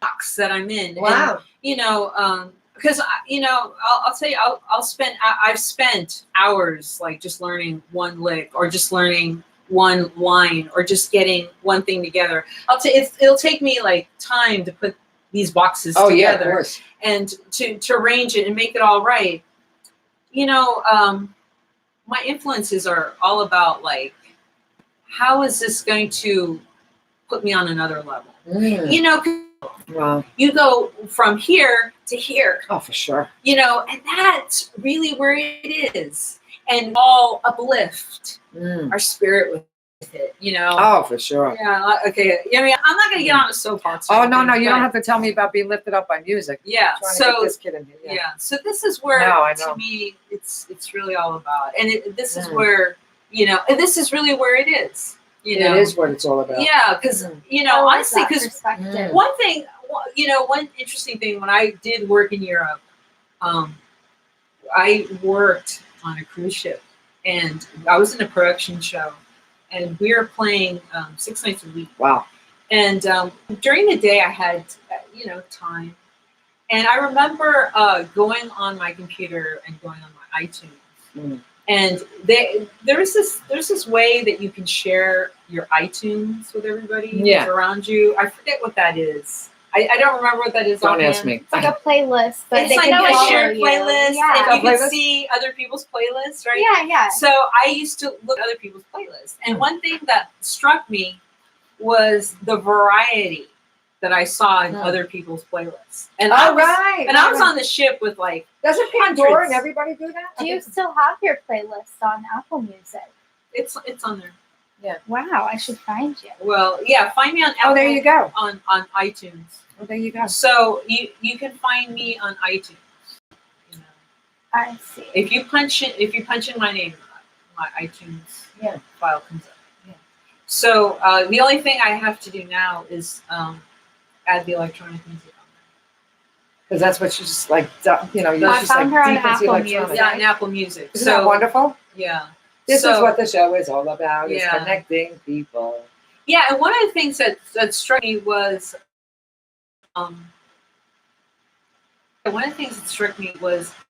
Speaker 2: box that I'm in?
Speaker 1: Wow.
Speaker 2: And, you know, because you know, I'll tell you, I've spent hours like just learning one lick, or just learning one line, or just getting one thing together. It'll take me like time to put these boxes together, and to arrange it and make it all right. You know, my influences are all about like, how is this going to put me on another level? You know, you go from here to here.
Speaker 1: Oh, for sure.
Speaker 2: You know, and that's really where it is. And all uplift our spirit with it, you know.
Speaker 1: Oh, for sure.
Speaker 2: Yeah, okay. I mean, I'm not going to get on a soapbox.
Speaker 1: Oh, no, you don't have to tell me about being lifted up by music.
Speaker 2: Yeah,
Speaker 1: so this kid in here.
Speaker 2: Yeah, so this is where, to me, it's really all about. And this is where, you know, and this is really where it is. You know,
Speaker 1: it is what it's all about.
Speaker 2: Yeah, because you know, honestly, because one thing, you know, one interesting thing when I did work in Europe, I worked on a cruise ship, and I was in a production show, and we were playing 6 nights a week.
Speaker 1: Wow.
Speaker 2: And during the day, I had time, and I remember going on my computer and going on my iTunes, and there's this way that you can share your iTunes with everybody who's around you. I forget what that is. I don't remember what that is.
Speaker 1: Don't ask me.
Speaker 3: It's like a playlist, but
Speaker 2: It's
Speaker 3: they
Speaker 2: like
Speaker 3: can
Speaker 2: a
Speaker 3: follow
Speaker 2: shared
Speaker 3: you.
Speaker 2: playlist,
Speaker 3: Yeah.
Speaker 2: and you
Speaker 1: Playlist?
Speaker 2: can see other people's playlists, right?
Speaker 3: Yeah.
Speaker 2: So I used to look at other people's playlists, and one thing that struck me was the variety that I saw in other people's playlists. And I was on the ship with like.
Speaker 1: Doesn't Pandora and everybody do that?
Speaker 3: Do you still have your playlist on Apple Music?
Speaker 2: It's on there.
Speaker 3: Wow, I should find you.
Speaker 2: Well, yeah, find me on Apple.
Speaker 1: Oh, there you go.
Speaker 2: On iTunes.
Speaker 1: Oh, there you go.
Speaker 2: So you can find me on iTunes. You know.
Speaker 3: I see.
Speaker 2: If you punch in my name, my iTunes file comes up.
Speaker 1: Yeah.
Speaker 2: So the only thing I have to do now is add the electronic music on there.
Speaker 1: Because that's what you just like, you know, you
Speaker 3: I
Speaker 1: just
Speaker 3: found
Speaker 1: like
Speaker 3: her on
Speaker 1: deep into
Speaker 3: Apple
Speaker 1: electronics.
Speaker 3: Music.
Speaker 2: Yeah, on Apple Music.
Speaker 1: Isn't that wonderful?
Speaker 2: Yeah.
Speaker 1: This
Speaker 2: So-
Speaker 1: is what the show is all about, is
Speaker 2: Yeah.
Speaker 1: connecting people.
Speaker 2: Yeah, and one of the things that struck me was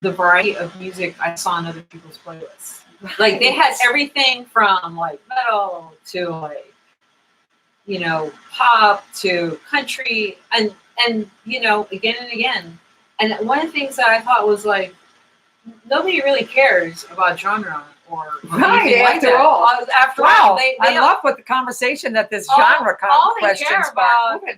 Speaker 2: the variety of music I saw in other people's playlists. Like they had everything from like metal to like pop to country and again and again. And one of the things that I thought was like nobody really cares about genre or
Speaker 1: Right,
Speaker 2: anything like
Speaker 1: after
Speaker 2: that.
Speaker 1: all.
Speaker 2: After
Speaker 1: Wow,
Speaker 2: all, they
Speaker 1: I love what the conversation that this
Speaker 2: All-
Speaker 1: genre
Speaker 2: all they
Speaker 1: questions
Speaker 2: care about-
Speaker 1: spark.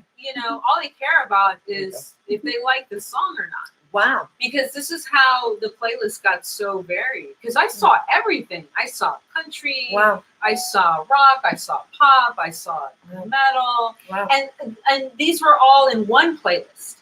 Speaker 2: all they care about is if they like the song or not.
Speaker 1: Wow.
Speaker 2: Because this is how the playlist got so varied. Because I saw everything. I saw country.
Speaker 1: Wow.
Speaker 2: I saw rock. I saw pop. I saw
Speaker 1: Wow.
Speaker 2: metal.
Speaker 1: Wow.
Speaker 2: And these were all in one playlist.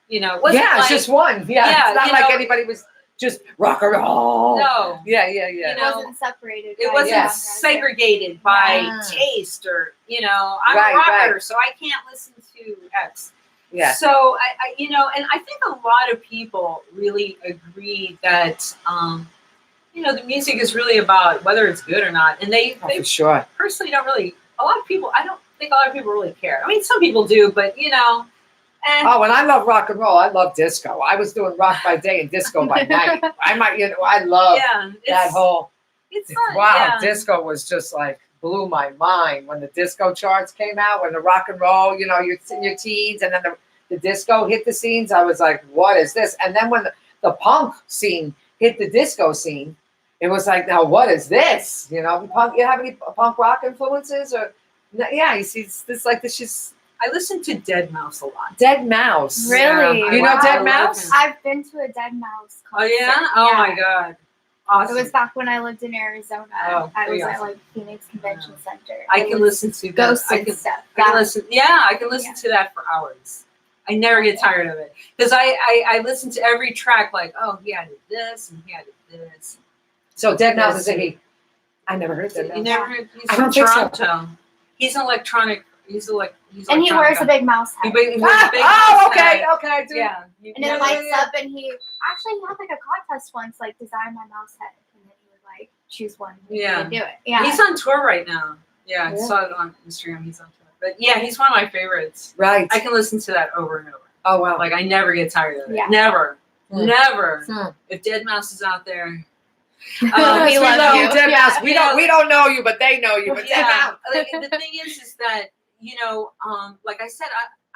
Speaker 2: It wasn't
Speaker 1: Yeah,
Speaker 2: like,
Speaker 1: it's just one. Yeah,
Speaker 2: Yeah,
Speaker 1: it's not like anybody was just rock and roll.
Speaker 2: no.
Speaker 1: Yeah.
Speaker 3: It wasn't separated.
Speaker 2: It
Speaker 3: by
Speaker 2: wasn't
Speaker 3: genre.
Speaker 2: segregated by
Speaker 1: Yeah.
Speaker 2: taste or I'm
Speaker 1: Right,
Speaker 2: a rocker,
Speaker 1: right.
Speaker 2: so I can't listen to X.
Speaker 1: Yeah.
Speaker 2: So I and I think a lot of people really agree that the music is really about whether it's good or not, and they
Speaker 1: For sure.
Speaker 2: personally don't really. A lot of people, I don't think a lot of people really care. I mean, some people do, but
Speaker 1: Oh, and I love rock and roll. I love disco. I was doing rock by day and disco by night. I love that whole.
Speaker 2: It's fun.
Speaker 1: Wow,
Speaker 2: yeah.
Speaker 1: disco was just like blew my mind when the disco charts came out. When the rock and roll, you're in your teens, and then the disco hit the scenes. I was like, what is this? And then when the punk scene hit the disco scene, it was like, now what is this? Punk. You have any punk rock influences or? Yeah, you see, it's like this. She's
Speaker 2: I listen to Dead Mouse a lot.
Speaker 1: Dead Mouse.
Speaker 3: Really?
Speaker 2: Yeah,
Speaker 1: You know
Speaker 2: wow,
Speaker 1: Dead
Speaker 2: I love
Speaker 1: Mouse?
Speaker 2: him.
Speaker 3: I've been to a Dead Mouse
Speaker 2: Oh
Speaker 3: concert.
Speaker 2: yeah? Oh my god. Awesome.
Speaker 3: It was back when I lived in Arizona.
Speaker 2: Oh,
Speaker 3: I was
Speaker 2: pretty
Speaker 3: at
Speaker 2: awesome.
Speaker 3: Phoenix Convention Center.
Speaker 2: I
Speaker 3: It
Speaker 2: can
Speaker 3: was
Speaker 2: listen to that.
Speaker 3: ghosts
Speaker 2: I
Speaker 3: and
Speaker 2: can,
Speaker 3: stuff.
Speaker 2: I can
Speaker 3: That-
Speaker 2: listen. Yeah, I can listen to that for hours. I never get tired of it because I listen to every track like, oh, he added this and he added this.
Speaker 1: So Dead Mouse is a I never heard of Dead Mouse.
Speaker 2: You never heard? He's
Speaker 1: I
Speaker 2: from
Speaker 1: don't think so.
Speaker 2: Toronto. He's an electronic. He's
Speaker 3: and he
Speaker 2: electronic
Speaker 3: wears a
Speaker 2: guy.
Speaker 3: big mouse
Speaker 2: He
Speaker 3: head.
Speaker 2: wears a big
Speaker 1: Oh,
Speaker 2: mouse head.
Speaker 1: okay, dude.
Speaker 2: Yeah.
Speaker 3: And it lights up, and he had like a contest once, like design my mouse head, and then he would like choose one.
Speaker 2: Yeah.
Speaker 3: To do it. Yeah.
Speaker 2: He's on tour right now. Yeah, I
Speaker 1: Yeah.
Speaker 2: saw it on Instagram. He's on tour. But yeah, he's one of my favorites.
Speaker 1: Right.
Speaker 2: I can listen to that over and over.
Speaker 1: Oh wow.
Speaker 2: Like I never get tired of it.
Speaker 3: Yeah.
Speaker 2: Never.
Speaker 1: Hmm.
Speaker 2: Never.
Speaker 1: Hmm.
Speaker 2: If Dead Mouse is out there.
Speaker 3: We
Speaker 1: we
Speaker 3: love
Speaker 1: love
Speaker 3: you.
Speaker 1: Dead Mouse.
Speaker 2: Yeah.
Speaker 1: We don't know you, but they know you. But Dead
Speaker 2: Yeah.
Speaker 1: Mouse.
Speaker 2: Like, the thing is that, like I said,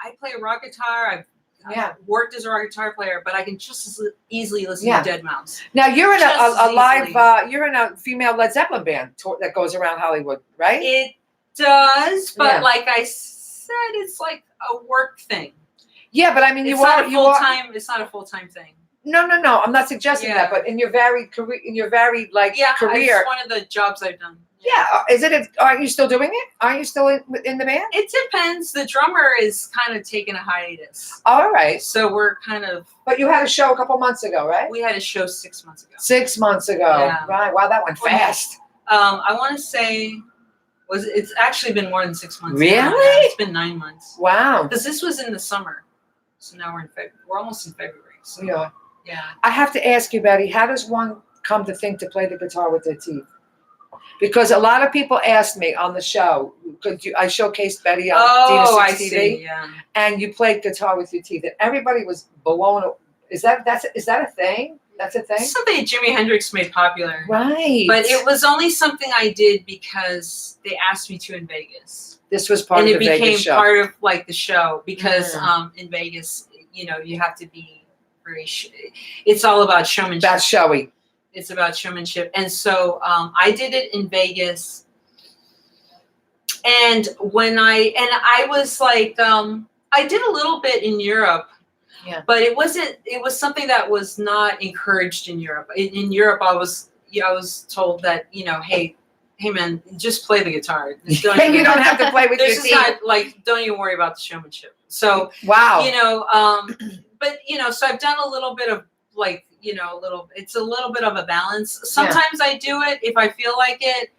Speaker 2: I play rock guitar. I've worked as a rock guitar player, but I can just as easily listen
Speaker 1: Yeah.
Speaker 2: to Dead Mouse.
Speaker 1: Now you're in
Speaker 2: Just
Speaker 1: a
Speaker 2: as
Speaker 1: live.
Speaker 2: easily.
Speaker 1: You're in a female Led Zeppelin band that goes around Hollywood, right?
Speaker 2: It does, but
Speaker 1: Yeah.
Speaker 2: like I said, it's like a work thing.
Speaker 1: Yeah, but I mean,
Speaker 2: It's
Speaker 1: you
Speaker 2: not
Speaker 1: are.
Speaker 2: a
Speaker 1: You
Speaker 2: full
Speaker 1: are.
Speaker 2: time. It's not a full time thing.
Speaker 1: No. I'm not suggesting
Speaker 2: Yeah.
Speaker 1: that. But in your varied career,
Speaker 2: Yeah,
Speaker 1: career.
Speaker 2: it's one of the jobs I've done.
Speaker 1: Yeah. Is it? Aren't you still doing it? Aren't you still in the band?
Speaker 2: It depends. The drummer is kind of taking a hiatus,
Speaker 1: All right.
Speaker 2: so we're kind of.
Speaker 1: But you had a show a couple months ago, right?
Speaker 2: We had a show 6 months ago.
Speaker 1: 6 months ago.
Speaker 2: Yeah.
Speaker 1: Right. Wow, that went fast.
Speaker 2: I want to say, it's actually been more than 6 months. now.
Speaker 1: Really?
Speaker 2: Yeah, it's been 9 months.
Speaker 1: Wow.
Speaker 2: Because this was in the summer, so now we're in February. We're almost in February. So
Speaker 1: Yeah.
Speaker 2: yeah.
Speaker 1: I have to ask you, Betty, how does one come to think to play the guitar with their teeth? Because a lot of people asked me on the show, because I showcased Betty on
Speaker 2: Oh, I
Speaker 1: Dina Six TV,
Speaker 2: see. Yeah.
Speaker 1: and you played guitar with your teeth, and everybody was blown. Is that a thing? That's a thing,
Speaker 2: Something Jimi Hendrix made popular.
Speaker 1: right?
Speaker 2: But it was only something I did because they asked me to in Vegas.
Speaker 1: This was part
Speaker 2: And
Speaker 1: of
Speaker 2: it
Speaker 1: the Vegas
Speaker 2: became
Speaker 1: show.
Speaker 2: part of like the show because
Speaker 1: Mm.
Speaker 2: in Vegas, you know, you have to be very. It's all about showmanship.
Speaker 1: That's showy.
Speaker 2: It's about showmanship, and so I did it in Vegas. And I was like, I did a little bit in Europe.
Speaker 1: Yeah.
Speaker 2: But it wasn't. It was something that was not encouraged in Europe. In Europe, I was told that, you know, hey man, just play the guitar.
Speaker 1: You don't have to play with your
Speaker 2: This is
Speaker 1: teeth.
Speaker 2: not like, don't even worry about the showmanship. So
Speaker 1: Wow.
Speaker 2: you know, but you know, so I've done a little bit of like, you know, it's a little bit of a balance. Sometimes I do it if I feel like it.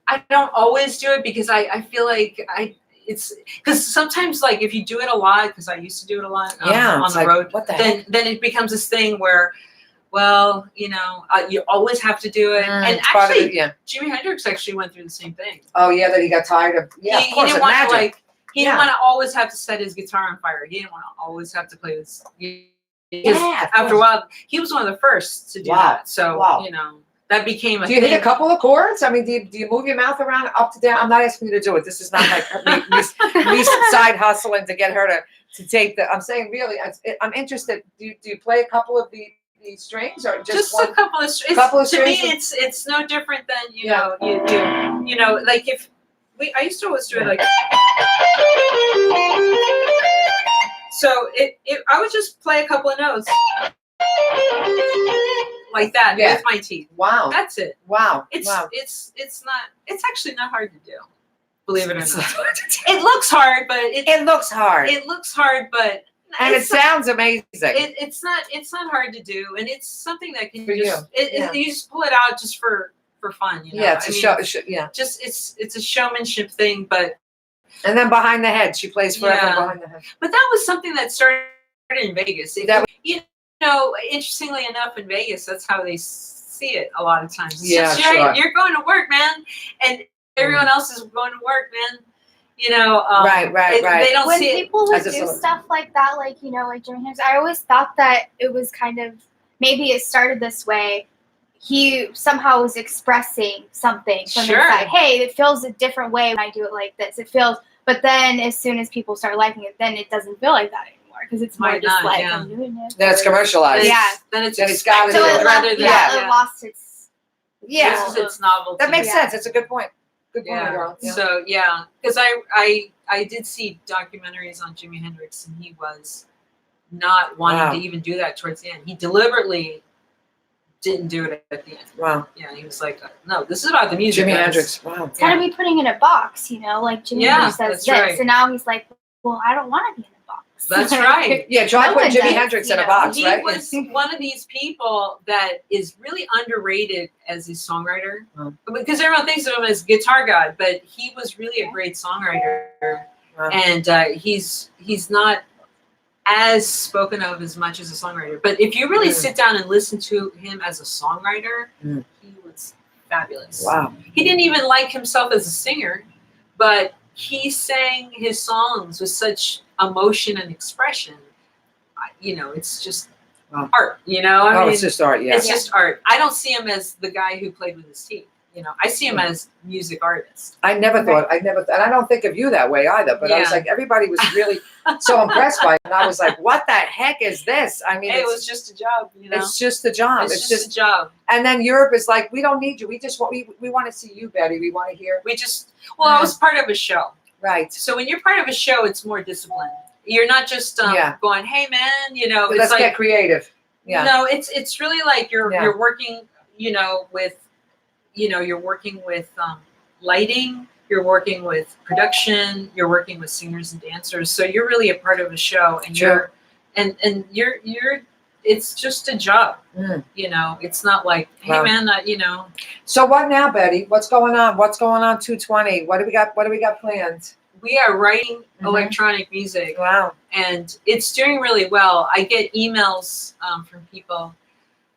Speaker 2: I don't always do it because I feel like it's because sometimes, like, if you do it a lot, because I used to do it a lot on
Speaker 1: it's
Speaker 2: the
Speaker 1: like,
Speaker 2: road,
Speaker 1: what the heck?
Speaker 2: then it becomes this thing where, well, you know, you always have to do it. And
Speaker 1: It's part of
Speaker 2: actually,
Speaker 1: it, yeah.
Speaker 2: Jimi Hendrix actually went through the same thing.
Speaker 1: Oh yeah, that he got tired of. Yeah,
Speaker 2: he
Speaker 1: of course.
Speaker 2: didn't want to
Speaker 1: Imagine.
Speaker 2: like. He
Speaker 1: Yeah.
Speaker 2: didn't want to always have to set his guitar on fire. He didn't want to always have to play this.
Speaker 1: Yeah,
Speaker 2: After a while, he was one of the first to do
Speaker 1: Wow.
Speaker 2: that. So
Speaker 1: Wow.
Speaker 2: you know, that became a
Speaker 1: Do you
Speaker 2: thing.
Speaker 1: hit a couple of chords? I mean, do you move your mouth around up to down? I'm not asking you to do it. This is not like me side hustling to get her to tape the. I'm saying really, I'm interested. Do you play a couple of the strings or just one?
Speaker 2: A couple of strings.
Speaker 1: Couple of
Speaker 2: To me,
Speaker 1: strings?
Speaker 2: it's no different than
Speaker 1: Yeah.
Speaker 2: you know, like if I used to always do it like. So I would just play a couple of notes like that
Speaker 1: Yeah.
Speaker 2: with my teeth.
Speaker 1: Wow.
Speaker 2: That's it.
Speaker 1: Wow.
Speaker 2: It's
Speaker 1: wow.
Speaker 2: it's actually not hard to do. Believe it or
Speaker 1: It's
Speaker 2: not.
Speaker 1: not-
Speaker 2: It looks hard, but
Speaker 1: It looks hard.
Speaker 2: it looks hard, but
Speaker 1: And it
Speaker 2: it's not-
Speaker 1: sounds amazing.
Speaker 2: it's not hard to do, and it's something that can
Speaker 1: For
Speaker 2: just
Speaker 1: you.
Speaker 2: you just pull it out just for fun. You know?
Speaker 1: Yeah, it's
Speaker 2: I
Speaker 1: a
Speaker 2: mean,
Speaker 1: show. Yeah.
Speaker 2: Just it's a showmanship thing, but
Speaker 1: And then behind the head, she plays forever
Speaker 2: Yeah.
Speaker 1: behind the head.
Speaker 2: that was something that started in Vegas.
Speaker 1: That-
Speaker 2: You know, interestingly enough, in Vegas, that's how they see it a lot of times. It's
Speaker 1: Yeah,
Speaker 2: just,
Speaker 1: sure.
Speaker 2: You're going to work, man, and everyone else is going to work, man. You know,
Speaker 1: Right.
Speaker 2: They don't
Speaker 3: When
Speaker 2: see it.
Speaker 3: people would
Speaker 1: as a
Speaker 3: do
Speaker 1: celebrity.
Speaker 3: stuff like that, like, you know, like Jimi Hendrix, I always thought that it was kind of, maybe it started this way. He somehow was expressing something from
Speaker 2: Sure.
Speaker 3: inside. Hey, it feels a different way when I do it like this. It feels, but then as soon as people start liking it, then it doesn't feel like that anymore because it's more
Speaker 2: Might
Speaker 3: just
Speaker 2: not,
Speaker 3: like,
Speaker 2: yeah.
Speaker 3: I'm doing it.
Speaker 1: Then it's commercialized.
Speaker 3: Yeah.
Speaker 2: Then it's
Speaker 1: Then it's gotta
Speaker 2: expected
Speaker 1: do it.
Speaker 2: rather than
Speaker 3: it lost its.
Speaker 1: Yeah.
Speaker 2: This is its novelty.
Speaker 1: That makes
Speaker 3: Yeah.
Speaker 1: sense. It's a good point. Good point,
Speaker 2: Yeah.
Speaker 1: girl. Yeah.
Speaker 2: So yeah, because I did see documentaries on Jimi Hendrix, and he was not wanting
Speaker 1: Wow.
Speaker 2: to even do that towards the end. He deliberately didn't do it at the end.
Speaker 1: Wow.
Speaker 2: Yeah, he was like, no, this is about the music.
Speaker 1: Jimi
Speaker 2: guys.
Speaker 1: Hendrix. Wow.
Speaker 3: It's kind of be putting in a box, you know, like Jimi
Speaker 2: Yeah,
Speaker 3: Hendrix says
Speaker 2: that's
Speaker 3: this.
Speaker 2: right.
Speaker 3: And now he's like, well, I don't want to be in a box.
Speaker 2: That's right.
Speaker 1: Yeah, try
Speaker 3: No
Speaker 1: putting
Speaker 3: one
Speaker 1: Jimi
Speaker 3: does,
Speaker 1: Hendrix
Speaker 3: you
Speaker 1: in a
Speaker 3: know.
Speaker 1: box,
Speaker 2: He
Speaker 1: right?
Speaker 2: was one of these people that is really underrated as a songwriter, because everyone thinks of him as guitar god, but he was really a great songwriter,
Speaker 1: Wow.
Speaker 2: and he's not as spoken of as much as a songwriter. But if you really sit down and listen to him as a songwriter, he was fabulous.
Speaker 1: Wow.
Speaker 2: He didn't even like himself as a singer, but he sang his songs with such emotion and expression. You know, it's just
Speaker 1: Wow.
Speaker 2: art. You know, I mean,
Speaker 1: It's just art. Yeah.
Speaker 2: it's just art. I don't see him as the guy who played with his teeth. You know, I see him as music artist.
Speaker 1: I never thought, and I don't think of you that way either, but I was
Speaker 2: Yeah.
Speaker 1: like, everybody was really so impressed by it. And I was like, what the heck is this? I mean,
Speaker 2: Hey, it
Speaker 1: it's,
Speaker 2: was just a job. You know,
Speaker 1: it's just a job.
Speaker 2: it's just a job.
Speaker 1: and then Europe is like, we don't need you. We just want, we want to see you, Betty. We want to hear.
Speaker 2: I was part of a show.
Speaker 1: Right.
Speaker 2: So when you're part of a show, it's more disciplined. You're not just
Speaker 1: Yeah.
Speaker 2: going, hey man, you know, it's
Speaker 1: Let's
Speaker 2: like,
Speaker 1: get creative. Yeah.
Speaker 2: no, it's really like
Speaker 1: Yeah.
Speaker 2: you're working, you're working with lighting, you're working with production, you're working with singers and dancers. So you're really a part of a show, and
Speaker 1: Sure.
Speaker 2: you're it's just a job.
Speaker 1: Mm.
Speaker 2: You know, it's not like, hey
Speaker 1: Wow.
Speaker 2: man,
Speaker 1: So what now, Betty? What's going on? What's going on 220? What do we got planned?
Speaker 2: we are writing
Speaker 1: Mhm.
Speaker 2: electronic music.
Speaker 1: Wow.
Speaker 2: And it's doing really well. I get emails from people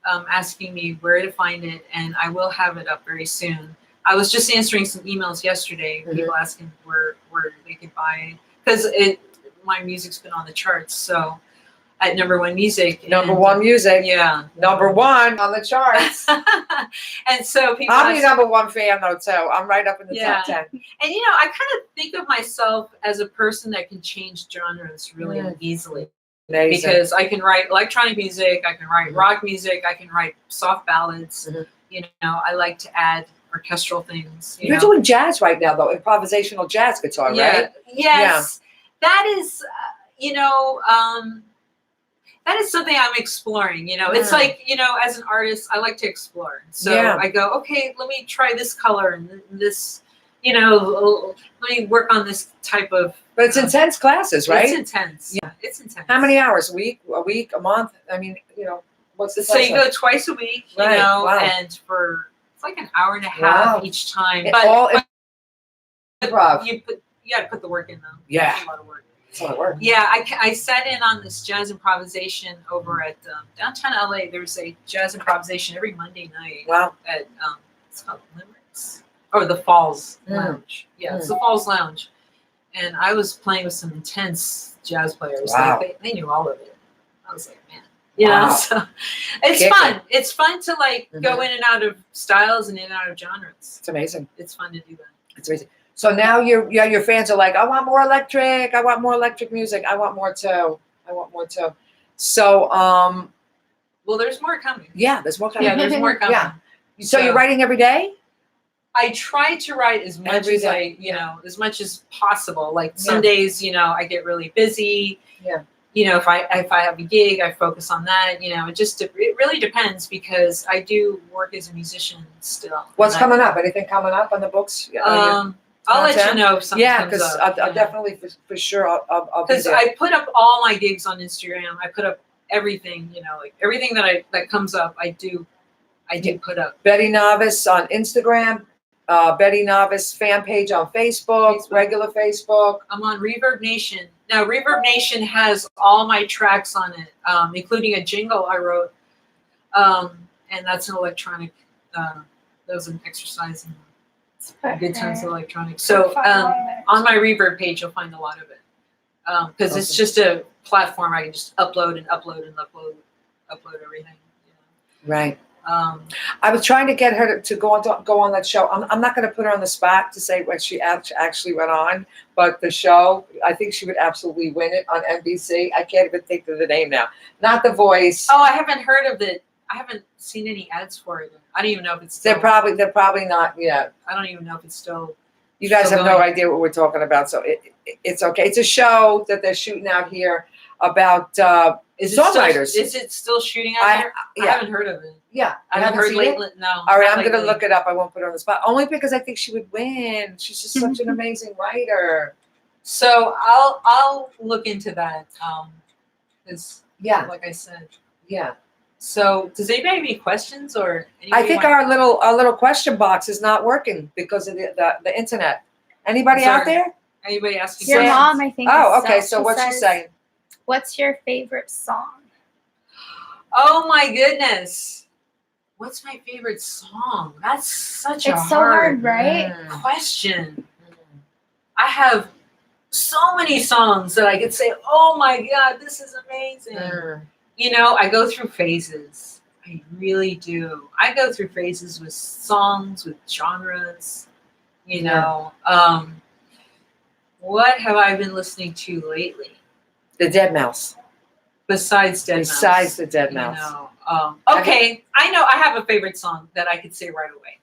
Speaker 2: asking me where to find it, and I will have it up very soon. I was just answering some emails yesterday, people asking where they could buy it, because my music's been on the charts, so at #1 music.
Speaker 1: Number one music.
Speaker 2: Yeah.
Speaker 1: Number one on the charts.
Speaker 2: And so people
Speaker 1: I'm your #1 fan though too. I'm right up in the top 10.
Speaker 2: And I kind of think of myself as a person that can change genres really easily.
Speaker 1: Amazing.
Speaker 2: Because I can write electronic music, I can write rock music, I can write soft ballads. I like to add orchestral things.
Speaker 1: You're doing jazz right now though, improvisational jazz guitar, right?
Speaker 2: Yes. That is, that is something I'm exploring. It's like, as an artist, I like to explore. So I go, okay, let me try this color and this, let me work on this type of.
Speaker 1: But it's intense classes, right?
Speaker 2: It's intense. Yeah, it's intense.
Speaker 1: How many hours? A week, a month? I mean, what's the
Speaker 2: So you go twice a week, and it's like an hour and a half each time. But
Speaker 1: improv.
Speaker 2: You got to put the work in though.
Speaker 1: Yeah.
Speaker 2: It's a lot of work.
Speaker 1: It's a lot of work.
Speaker 2: Yeah, I sat in on this jazz improvisation over at downtown LA. There's a jazz improvisation every Monday night.
Speaker 1: Wow.
Speaker 2: At it's called Limericks or the Falls Lounge. Yeah, it's the Falls Lounge. And I was playing with some intense jazz players.
Speaker 1: Wow.
Speaker 2: Like they knew all of it. I was like, man, so it's fun. It's fun to go in and out of styles and in and out of genres.
Speaker 1: It's amazing.
Speaker 2: It's fun to do that.
Speaker 1: It's amazing. So now your fans are like, I want more electric. I want more electric music. I want more too. So
Speaker 2: well, there's more coming.
Speaker 1: Yeah, there's more coming.
Speaker 2: Yeah, there's more coming.
Speaker 1: Yeah. So you're writing every day?
Speaker 2: I try to write as much as as much as possible. Like some days, I get really busy.
Speaker 1: Yeah.
Speaker 2: If I have a gig, I focus on that. It really depends because I do work as a musician still.
Speaker 1: What's coming up? Anything coming up on the books?
Speaker 2: I'll let you know if something comes
Speaker 1: because
Speaker 2: up.
Speaker 1: I'll definitely for sure I'll be
Speaker 2: because
Speaker 1: there.
Speaker 2: I put up all my gigs on Instagram. I put up everything. Everything that comes up, I do put up.
Speaker 1: Betty Navas on Instagram. Betty Navas fan page on Facebook, regular Facebook.
Speaker 2: I'm on Reverb Nation. Now, Reverb Nation has all my tracks on it, including a jingle I wrote. And that's an electronic, that was an exercise in good times of electronics. So on my Reverb page, you'll find a lot of it. Because it's just a platform I can just upload everything.
Speaker 1: Right. I was trying to get her to go on that show. I'm not going to put her on the spot to say when she actually went on, but the show, I think she would absolutely win it on NBC. I can't even think of the name now. Not The Voice.
Speaker 2: Oh, I haven't heard of it. I haven't seen any ads for it. I don't even know if it's still.
Speaker 1: They're probably not yet.
Speaker 2: I don't even know if it's still.
Speaker 1: You guys have no idea what we're talking about, so it's okay. It's a show that they're shooting out here about songwriters.
Speaker 2: Is it still shooting out here?
Speaker 1: Yeah.
Speaker 2: I haven't heard of it.
Speaker 1: Yeah.
Speaker 2: I haven't heard lately. No.
Speaker 1: All right, I'm going to look it up. I won't put her on the spot. Only because I think she would win. She's just such an amazing writer.
Speaker 2: So I'll look into that. Like I said.
Speaker 1: Yeah.
Speaker 2: So does anybody have any questions or?
Speaker 1: I think our little question box is not working because of the internet. Anybody out there?
Speaker 2: Anybody asking?
Speaker 3: Your mom, I think.
Speaker 1: Oh, okay. So what's she saying?
Speaker 3: What's your favorite song?
Speaker 2: Oh my goodness. What's my favorite song? That's such a
Speaker 3: hard, right?
Speaker 2: Question. I have so many songs that I could say, oh my God, this is amazing. I go through phases. I really do. I go through phases with songs, with genres, What have I been listening to lately?
Speaker 1: The Dead Mouse.
Speaker 2: Besides the
Speaker 1: Dead Mouse.
Speaker 2: Okay, I know. I have a favorite song that I could say right away.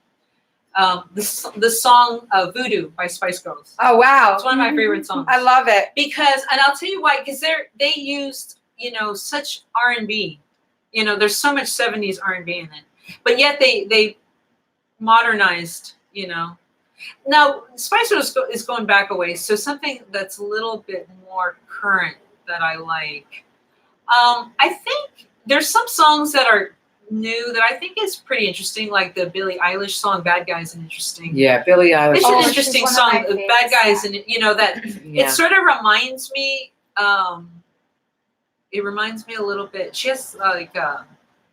Speaker 2: The song "Voodoo" by Spice Girls.
Speaker 1: Oh wow,
Speaker 2: it's one of my favorite songs.
Speaker 1: I love it
Speaker 2: and I'll tell you why. Because they used such R&B. There's so much 70s R&B in it, but yet they modernized. Now Spice Girls is going back a ways, so something that's a little bit more current that I like. I think there's some songs that are new that I think is pretty interesting, like the Billie Eilish song "Bad Guys" is interesting.
Speaker 1: Yeah, Billie Eilish.
Speaker 2: It's an interesting song. "Bad Guys," and it sort of reminds me. It reminds me a little bit. She has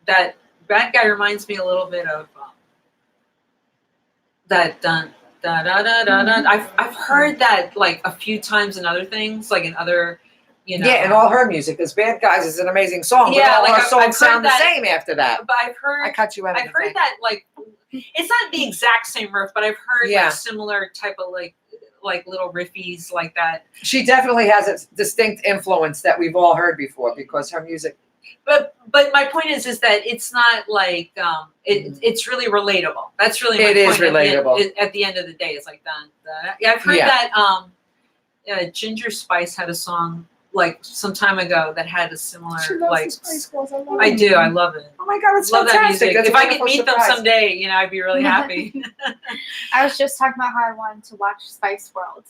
Speaker 2: that Bad Guy reminds me a little bit of that dun da da da da da. I've heard that like a few times in other things, like in other, you know.
Speaker 1: Yeah, and all her music. This Bad Guys is an amazing song,
Speaker 2: Yeah,
Speaker 1: but all
Speaker 2: like,
Speaker 1: her
Speaker 2: I've
Speaker 1: songs
Speaker 2: heard
Speaker 1: sound the
Speaker 2: that-
Speaker 1: same after that.
Speaker 2: But I've heard.
Speaker 1: I cut you out.
Speaker 2: I've heard that like it's not the exact same riff, but I've heard
Speaker 1: Yeah.
Speaker 2: like similar type of like little riffies like that.
Speaker 1: She definitely has a distinct influence that we've all heard before because her music.
Speaker 2: But my point is that it's not like it's really relatable. That's really my
Speaker 1: It is
Speaker 2: point.
Speaker 1: relatable.
Speaker 2: At the end of the day, it's like dun, dun. Yeah, I've heard
Speaker 1: Yeah.
Speaker 2: that Ginger Spice had a song like some time ago that had a similar like. I do. I love it.
Speaker 1: Oh my God, it's
Speaker 2: Love that
Speaker 1: fantastic.
Speaker 2: music.
Speaker 1: That's
Speaker 2: If
Speaker 1: a
Speaker 2: I could
Speaker 1: wonderful
Speaker 2: meet them
Speaker 1: surprise.
Speaker 2: someday, you know, I'd be really happy.
Speaker 3: I was just talking about how I wanted to watch Spice World.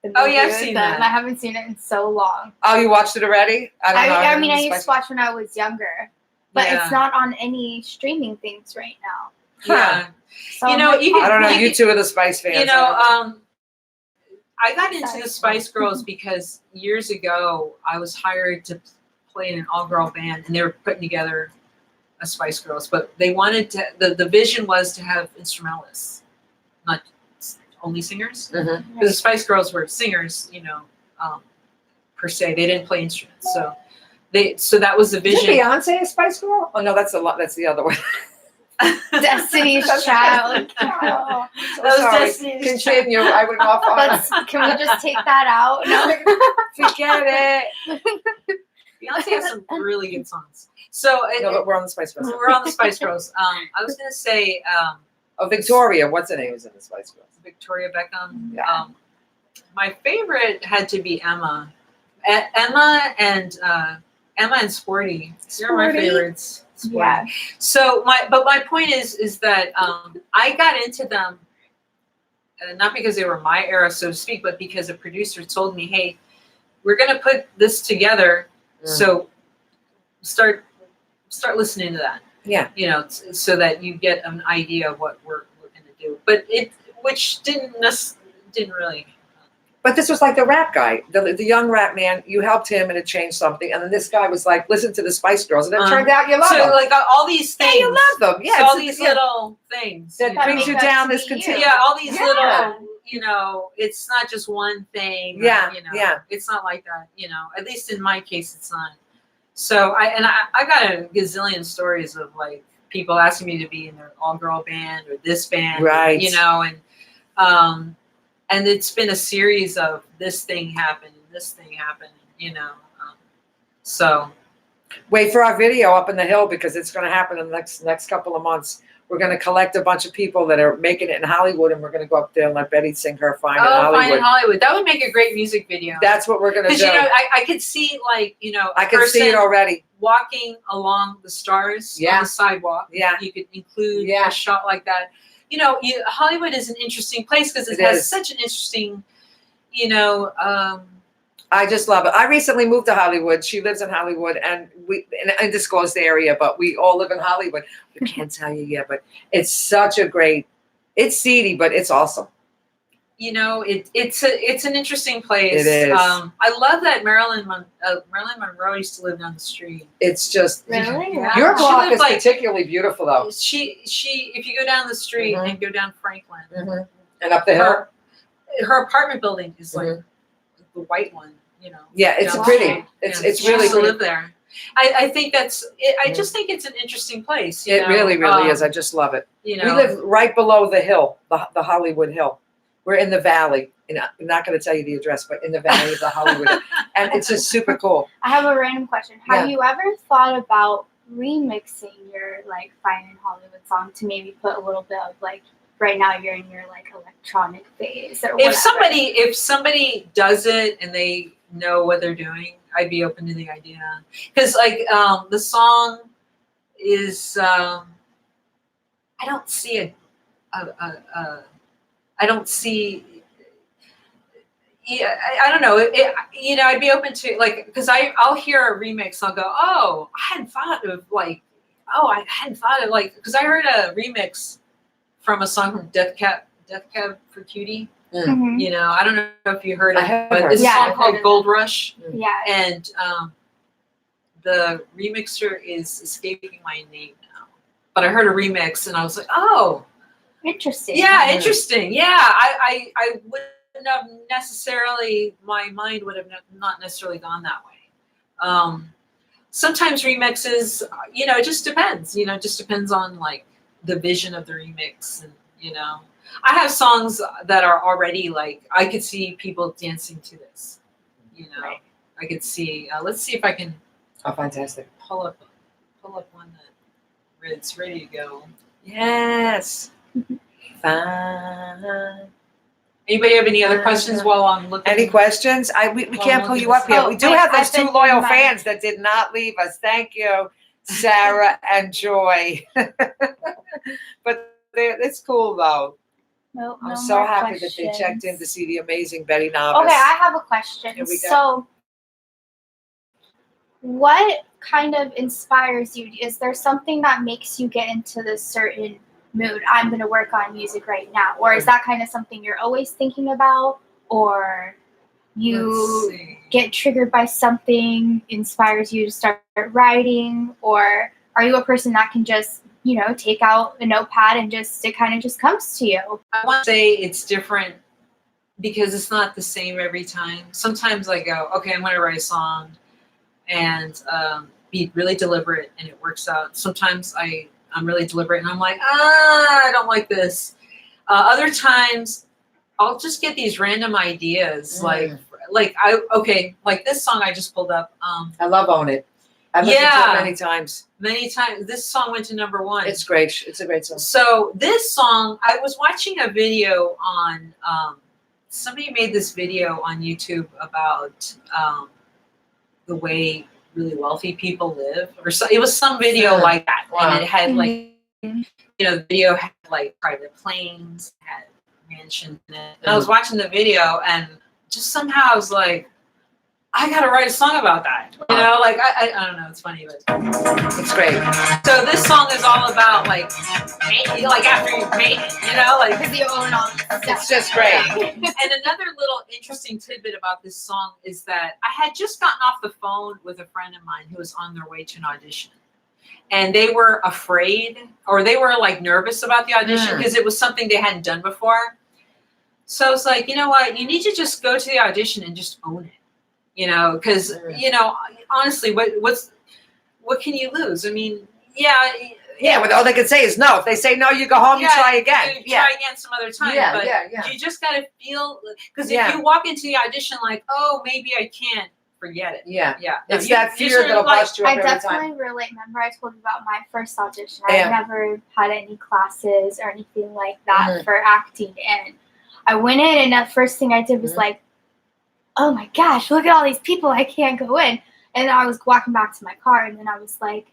Speaker 3: The
Speaker 2: Oh, yeah, I've
Speaker 3: movie with
Speaker 2: seen
Speaker 3: them.
Speaker 2: that.
Speaker 3: I haven't seen it in so long.
Speaker 1: Oh, you watched it already? I don't know.
Speaker 3: I mean, I used
Speaker 1: Spice-
Speaker 3: to watch when I was younger, but
Speaker 2: Yeah.
Speaker 3: it's not on any streaming things right now.
Speaker 2: Yeah.
Speaker 3: So
Speaker 2: You
Speaker 3: I'm
Speaker 2: know,
Speaker 3: like,
Speaker 2: even-
Speaker 1: I don't know.
Speaker 2: You
Speaker 1: You two are the Spice fans.
Speaker 2: You know, I got into the
Speaker 3: Spice
Speaker 2: Spice Girls because years ago I was hired to play in an all-girl band, and they were putting together a Spice Girls, but they wanted to. The vision was to have instrumentalists, not only singers.
Speaker 1: Mhm.
Speaker 2: Because the Spice Girls were singers, you know, per se. They didn't play instruments, so that was the
Speaker 1: Is
Speaker 2: vision.
Speaker 1: Beyonce a Spice Girl? Oh no, that's a lot. That's the other one.
Speaker 3: Destiny's Child. Oh.
Speaker 1: So
Speaker 2: That was
Speaker 1: sorry.
Speaker 2: Destiny's
Speaker 1: Continue. I went off on.
Speaker 3: Let's, can we just take that out? No.
Speaker 1: Forget it.
Speaker 2: Beyonce has some really good songs. So
Speaker 1: No, but we're on the Spice Girls.
Speaker 2: we're on the Spice Girls. I was gonna say.
Speaker 1: Oh, Victoria. What's her name? Is in the Spice Girls?
Speaker 2: Victoria Beckham.
Speaker 1: Yeah.
Speaker 2: My favorite had to be Emma. Emma and Sporty. They're my
Speaker 1: Sporty.
Speaker 2: favorites. Sporty.
Speaker 3: Yeah.
Speaker 2: So my point is that I got into them not because they were my era, so to speak, but because a producer told me, "Hey, we're gonna put this together, so start listening to that."
Speaker 1: Yeah.
Speaker 2: You know, so that you get an idea of what we're going to do. But which didn't really.
Speaker 1: But this was like the rap guy, the young rap man. You helped him, and it changed something. And then this guy was like, "Listen to the Spice Girls," and it turned out you love
Speaker 2: so
Speaker 1: them.
Speaker 2: like all these things.
Speaker 1: Yeah, you love them. Yeah,
Speaker 2: so all
Speaker 1: it's-
Speaker 2: these
Speaker 1: yeah.
Speaker 2: little things
Speaker 1: That
Speaker 2: you
Speaker 1: brings
Speaker 2: know.
Speaker 1: you down this
Speaker 3: to be
Speaker 1: continuum.
Speaker 2: Yeah, all these
Speaker 1: Yeah.
Speaker 2: little. You know, it's not just one thing.
Speaker 1: Yeah,
Speaker 2: You know,
Speaker 1: yeah.
Speaker 2: It's not like that. You know, at least in my case, it's not. So I got a gazillion stories of like people asking me to be in their all-girl band or this band,
Speaker 1: Right.
Speaker 2: you know, and it's been a series of this thing happened and this thing happened, you know. So
Speaker 1: Wait for our video up in the hill because it's going to happen in the next couple of months. We're going to collect a bunch of people that are making it in Hollywood, and we're going to go up there and let Betty sing her "Fine in Hollywood."
Speaker 2: Fine in Hollywood. That would make a great music video.
Speaker 1: That's what we're going to
Speaker 2: Because
Speaker 1: do.
Speaker 2: you know, I could see like
Speaker 1: I can see it already.
Speaker 2: walking along the stars
Speaker 1: Yeah.
Speaker 2: on the sidewalk.
Speaker 1: Yeah.
Speaker 2: You could include
Speaker 1: Yeah.
Speaker 2: a shot like that. You know, Hollywood is an interesting place because it
Speaker 1: It
Speaker 2: has
Speaker 1: is.
Speaker 2: such an interesting, you know,
Speaker 1: I just love it. I recently moved to Hollywood. She lives in Hollywood, and we in an undisclosed area, but we all live in Hollywood. We can't tell you yet, but it's such a great. It's seedy, but it's awesome.
Speaker 2: you know, it's an interesting place.
Speaker 1: It is.
Speaker 2: I love that Marilyn Monroe used to live down the street.
Speaker 1: It's just
Speaker 3: Really?
Speaker 2: Yeah.
Speaker 1: your
Speaker 2: She
Speaker 1: block
Speaker 2: lived,
Speaker 1: is
Speaker 2: like-
Speaker 1: particularly beautiful, though.
Speaker 2: She if you go down the street
Speaker 1: Mhm.
Speaker 2: and go down Franklin,
Speaker 1: And up the hill.
Speaker 2: her apartment building is like
Speaker 1: Mhm.
Speaker 2: the white one, you know.
Speaker 1: Yeah, it's
Speaker 2: down the
Speaker 1: pretty.
Speaker 2: street.
Speaker 1: It's
Speaker 2: Yeah,
Speaker 1: it's
Speaker 2: she
Speaker 1: really
Speaker 2: used to
Speaker 1: pretty.
Speaker 2: live there. I think that's it. I
Speaker 1: Yeah.
Speaker 2: just think it's an interesting place. You
Speaker 1: It
Speaker 2: know?
Speaker 1: really is. I just love it.
Speaker 2: You know,
Speaker 1: We live right below the hill, the Hollywood Hill. We're in the valley. And I'm not going to tell you the address, but in the valley of the Hollywood Hill. And it's just super cool.
Speaker 3: I have a random question. Have
Speaker 1: Yeah.
Speaker 3: you ever thought about remixing your like Fine in Hollywood song to maybe put a little bit of like right now you're in your like electronic phase or whatever?
Speaker 2: if somebody does it and they know what they're doing, I'd be open to the idea. Because like the song is I don't see I don't see. Yeah, I don't know. You know, I'd be open to like because I'll hear a remix. I'll go, oh, I hadn't thought of like because I heard a remix from a song from Death Cab for Cutie.
Speaker 3: Mhm.
Speaker 2: You know, I don't know if you heard
Speaker 1: I
Speaker 2: it,
Speaker 1: have
Speaker 2: but
Speaker 1: heard
Speaker 2: this
Speaker 3: it. Yeah,
Speaker 2: song
Speaker 3: I've heard
Speaker 2: called
Speaker 3: of
Speaker 2: Gold Rush,
Speaker 3: Yeah.
Speaker 2: and the remixer is escaping my name now. but I heard a remix and I was like, oh,
Speaker 3: Interesting.
Speaker 2: yeah, interesting. Yeah, I wouldn't have necessarily, my mind would have not necessarily gone that way. Sometimes remixes, it just depends. It just depends on like the vision of the remix, and I have songs that are already like I could see people dancing to this.
Speaker 3: Right.
Speaker 2: I could see. Let's see if I can
Speaker 1: Oh, fantastic.
Speaker 2: pull up one that it's ready to go.
Speaker 1: Yes. Fine.
Speaker 2: Anybody have any other questions while I'm looking?
Speaker 1: Any questions? We can't pull you up yet.
Speaker 3: Oh,
Speaker 1: We do
Speaker 3: wait,
Speaker 1: have those
Speaker 3: I've been
Speaker 1: two loyal
Speaker 3: doing mine.
Speaker 1: fans that did not leave us. Thank you, Sarah and Joy. But it's cool though.
Speaker 3: No
Speaker 1: I'm so
Speaker 3: more
Speaker 1: happy that they checked in to
Speaker 3: questions.
Speaker 1: see the amazing Betty Navas.
Speaker 3: Okay, I have a question.
Speaker 1: Here we go.
Speaker 3: So, what kind of inspires you? Is there something that makes you get into this certain mood? I'm going to work on music right now. Or is that kind of something you're always thinking about? Or
Speaker 2: Let's
Speaker 3: you
Speaker 2: see.
Speaker 3: get triggered by something, inspires you to start writing? Or are you a person that can just, take out a notepad and it kind of just comes to you?
Speaker 2: I want to say it's different because it's not the same every time. Sometimes I go, okay, I'm going to write a song and be really deliberate, and it works out. Sometimes I'm really deliberate and I'm like, I don't like this. Other times I'll just get these random ideas, like this song I just pulled up.
Speaker 1: I love Own It. I've listened to
Speaker 2: Yeah.
Speaker 1: it many times.
Speaker 2: Many times. This song went to #1.
Speaker 1: It's great. It's a great song.
Speaker 2: So this song, I was watching a video on, somebody made this video on YouTube about the way really wealthy people live, or so. It was some video
Speaker 1: Yeah.
Speaker 2: like that,
Speaker 1: Wow.
Speaker 2: and it had like,
Speaker 3: Mhm.
Speaker 2: the video had like private planes, had mansions in it. And I was watching the video, and just somehow I was like, I gotta write a song about that. Like I don't know, it's funny, but
Speaker 1: It's great.
Speaker 2: so this song is all about like after you've made it, like.
Speaker 3: Because you own all this stuff.
Speaker 1: It's just great.
Speaker 2: And another little interesting tidbit about this song is that I had just gotten off the phone with a friend of mine who was on their way to an audition. And they were afraid, or they were like nervous about the audition because it was something they hadn't done before. So it's like, you know what? You need to just go to the audition and just own it. Because honestly, what can you lose? I mean,
Speaker 1: Yeah, but all they can say is no. If they say no, you go home, you try again.
Speaker 2: You
Speaker 1: Yeah.
Speaker 2: try again some other time.
Speaker 1: Yeah,
Speaker 2: but
Speaker 1: yeah.
Speaker 2: you just gotta feel, because
Speaker 1: Yeah.
Speaker 2: if you walk into the audition like, oh, maybe I can't, forget it.
Speaker 1: Yeah.
Speaker 2: Yeah.
Speaker 1: It's
Speaker 2: You-
Speaker 1: that
Speaker 2: you
Speaker 1: fear
Speaker 2: sort of
Speaker 1: that'll
Speaker 2: like-
Speaker 1: bust you up
Speaker 3: I
Speaker 1: every time.
Speaker 3: definitely relate. Remember, I told you about my first audition.
Speaker 1: Yeah.
Speaker 3: I never had any classes or anything like that
Speaker 1: Mhm.
Speaker 3: for acting. And I went in, and the first thing I did was
Speaker 1: Mhm.
Speaker 3: like, oh my gosh, look at all these people. I can't go in. And I was walking back to my car, and then I was like,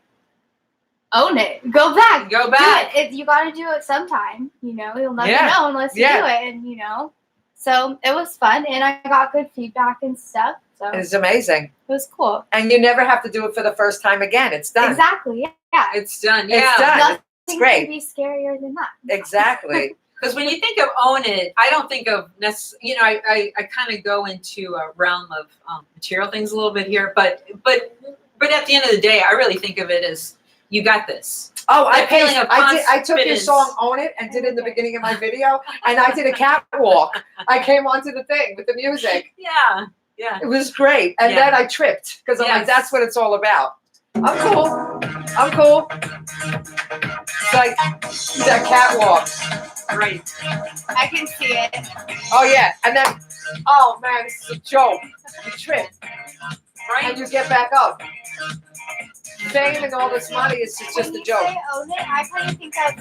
Speaker 3: own it. Go back.
Speaker 2: Go
Speaker 3: Do
Speaker 2: back.
Speaker 3: it. You got to do it sometime. You'll never
Speaker 1: Yeah.
Speaker 3: know unless you
Speaker 1: Yeah.
Speaker 3: do it. And, so it was fun, and I got good feedback and stuff. So
Speaker 1: And it's amazing.
Speaker 3: it was cool.
Speaker 1: And you never have to do it for the first time again. It's done.
Speaker 3: Exactly. Yeah.
Speaker 2: It's done.
Speaker 1: It's
Speaker 2: Yeah.
Speaker 1: done.
Speaker 3: Nothing
Speaker 1: It's great.
Speaker 3: can be scarier than that.
Speaker 1: Exactly.
Speaker 2: Because when you think of own it, I don't think of I kind of go into a realm of material things a little bit here, but at the end of the day, I really think of it as you got this.
Speaker 1: Oh,
Speaker 2: That feeling of
Speaker 1: I took your
Speaker 2: confidence.
Speaker 1: song "Own It" and did it in the beginning of my video, and I did a catwalk. I came onto the thing with the music.
Speaker 2: Yeah, yeah.
Speaker 1: It was great, and
Speaker 2: Yeah.
Speaker 1: then I tripped because I'm like,
Speaker 2: Yes.
Speaker 1: "That's what it's all about." I'm cool. It's like that catwalk.
Speaker 2: Right.
Speaker 3: I can see it.
Speaker 1: Oh yeah, and then, oh man, this is a joke. You trip,
Speaker 2: Right.
Speaker 1: and you get back up. Fame and all this money is just
Speaker 3: When
Speaker 1: a
Speaker 3: you
Speaker 1: joke.
Speaker 3: say own it, I kind of think of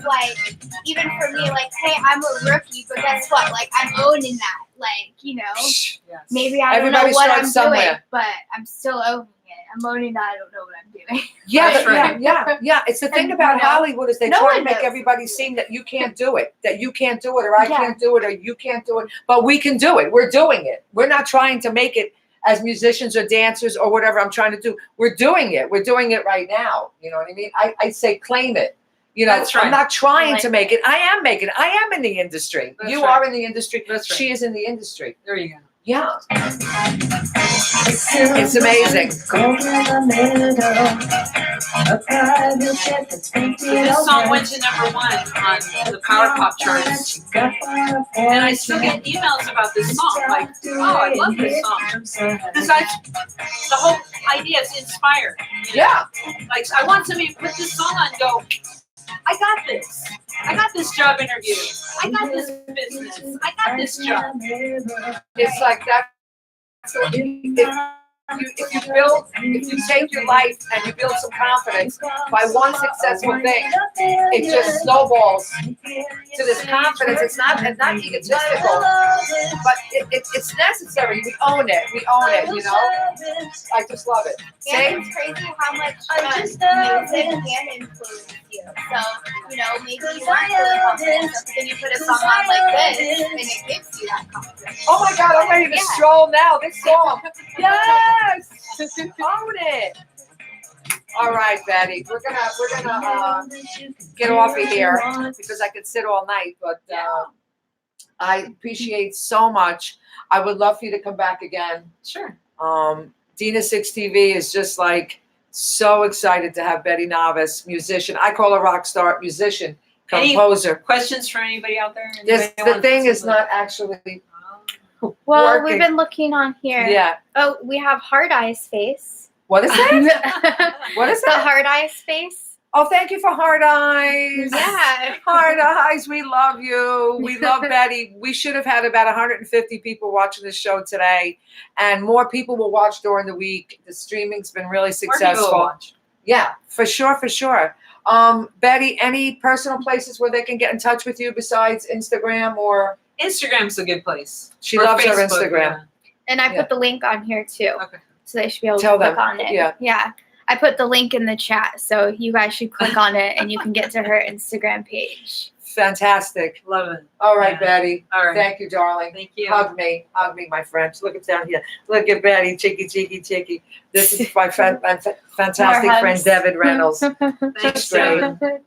Speaker 3: even for me, hey, I'm a rookie, but guess what? I'm owning that.
Speaker 2: Yes.
Speaker 3: Maybe I don't
Speaker 1: Everybody
Speaker 3: know what
Speaker 1: starts
Speaker 3: I'm
Speaker 1: somewhere.
Speaker 3: doing, but I'm still owning it. I'm owning that I don't know what I'm doing.
Speaker 1: Yeah,
Speaker 2: That's right.
Speaker 1: yeah. It's the thing
Speaker 3: And,
Speaker 1: about
Speaker 3: you know,
Speaker 1: Hollywood is they
Speaker 3: no
Speaker 1: try to
Speaker 3: one
Speaker 1: make
Speaker 3: knows.
Speaker 1: everybody seem that you can't do it, or I
Speaker 3: Yeah.
Speaker 1: can't do it, or you can't do it. But we can do it. We're doing it. We're not trying to make it as musicians or dancers or whatever I'm trying to do. We're doing it. We're doing it right now. You know what I mean? I say claim it.
Speaker 2: That's right.
Speaker 1: I'm not trying
Speaker 3: I
Speaker 1: to
Speaker 3: like
Speaker 1: make it. I am making it. I am in the industry.
Speaker 2: That's
Speaker 1: You
Speaker 2: right.
Speaker 1: are in the industry.
Speaker 2: That's right.
Speaker 1: She is in the industry.
Speaker 2: There you go.
Speaker 1: Yeah. It's amazing.
Speaker 2: This song went to #1 on the Power Pop charts. And I still get emails about this song. Like, oh, I love this song. Because the whole idea is inspired. You know?
Speaker 1: Yeah.
Speaker 2: Like, I want somebody to put this song on and go, I got this. I got this job interview. I got this business. I got this job.
Speaker 1: It's like that. So if you take your life and you build some confidence by one successful thing, it just snowballs to this confidence. It's not egotistical, but it's necessary. We own it. We own it. You know, I just love it.
Speaker 3: And
Speaker 1: See?
Speaker 3: it's crazy how much music can influence you. So, you know, maybe you want to feel confident, but then you put a song on like this, and it gives you that confidence.
Speaker 1: Oh my God, I'm ready to
Speaker 3: Yeah.
Speaker 1: stroll now. This song. Yes! Own it. All right, Betty. We're gonna get off of here because I could sit all night, but I appreciate so much. I would love for you to come back again.
Speaker 2: Sure.
Speaker 1: Dina Six TV is just like so excited to have Betty Navas, musician. I call her rock star, musician, composer.
Speaker 2: Questions for anybody out there?
Speaker 1: The thing is not actually
Speaker 3: Well,
Speaker 1: working.
Speaker 3: we've been looking on here.
Speaker 1: Yeah.
Speaker 3: Oh, we have Hard Eyes face.
Speaker 1: What is that? What is
Speaker 3: The
Speaker 1: that?
Speaker 3: Hard Eyes face.
Speaker 1: Oh, thank you for Hard Eyes.
Speaker 3: Yeah.
Speaker 1: Hard Eyes, we love you. We love Betty. We should have had about 150 people watching this show today, and more people will watch during the week. The streaming's been really
Speaker 2: More people will
Speaker 1: successful.
Speaker 2: watch.
Speaker 1: Yeah, for sure, for sure. Betty, any personal places where they can get in touch with you besides Instagram or?
Speaker 2: Instagram's a good place.
Speaker 1: She
Speaker 2: Or
Speaker 1: loves her
Speaker 2: Facebook,
Speaker 1: Instagram.
Speaker 3: And I
Speaker 1: Yeah.
Speaker 3: put the link on here too.
Speaker 2: Okay.
Speaker 3: So they should be able
Speaker 1: Tell
Speaker 3: to click
Speaker 1: them.
Speaker 3: on it.
Speaker 1: Yeah.
Speaker 3: Yeah. I put the link in the chat. So you guys should click on it and you can get to her Instagram page.
Speaker 1: Fantastic.
Speaker 2: Love it.
Speaker 1: All right,
Speaker 2: Yeah.
Speaker 1: Betty.
Speaker 2: All right.
Speaker 1: Thank you, darling.
Speaker 2: Thank you.
Speaker 1: Hug me, my friends. Look at down here. Look at Betty, cheeky, cheeky, cheeky. This is my fantastic
Speaker 3: More
Speaker 1: friend,
Speaker 3: hugs.
Speaker 1: David Reynolds.
Speaker 2: Thanks,
Speaker 1: great.
Speaker 2: David.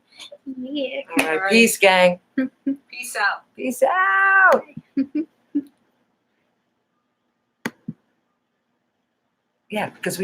Speaker 3: Yeah.
Speaker 1: All right,
Speaker 2: All right.
Speaker 1: peace, gang.
Speaker 2: Peace out.
Speaker 1: Peace out. Yeah, because we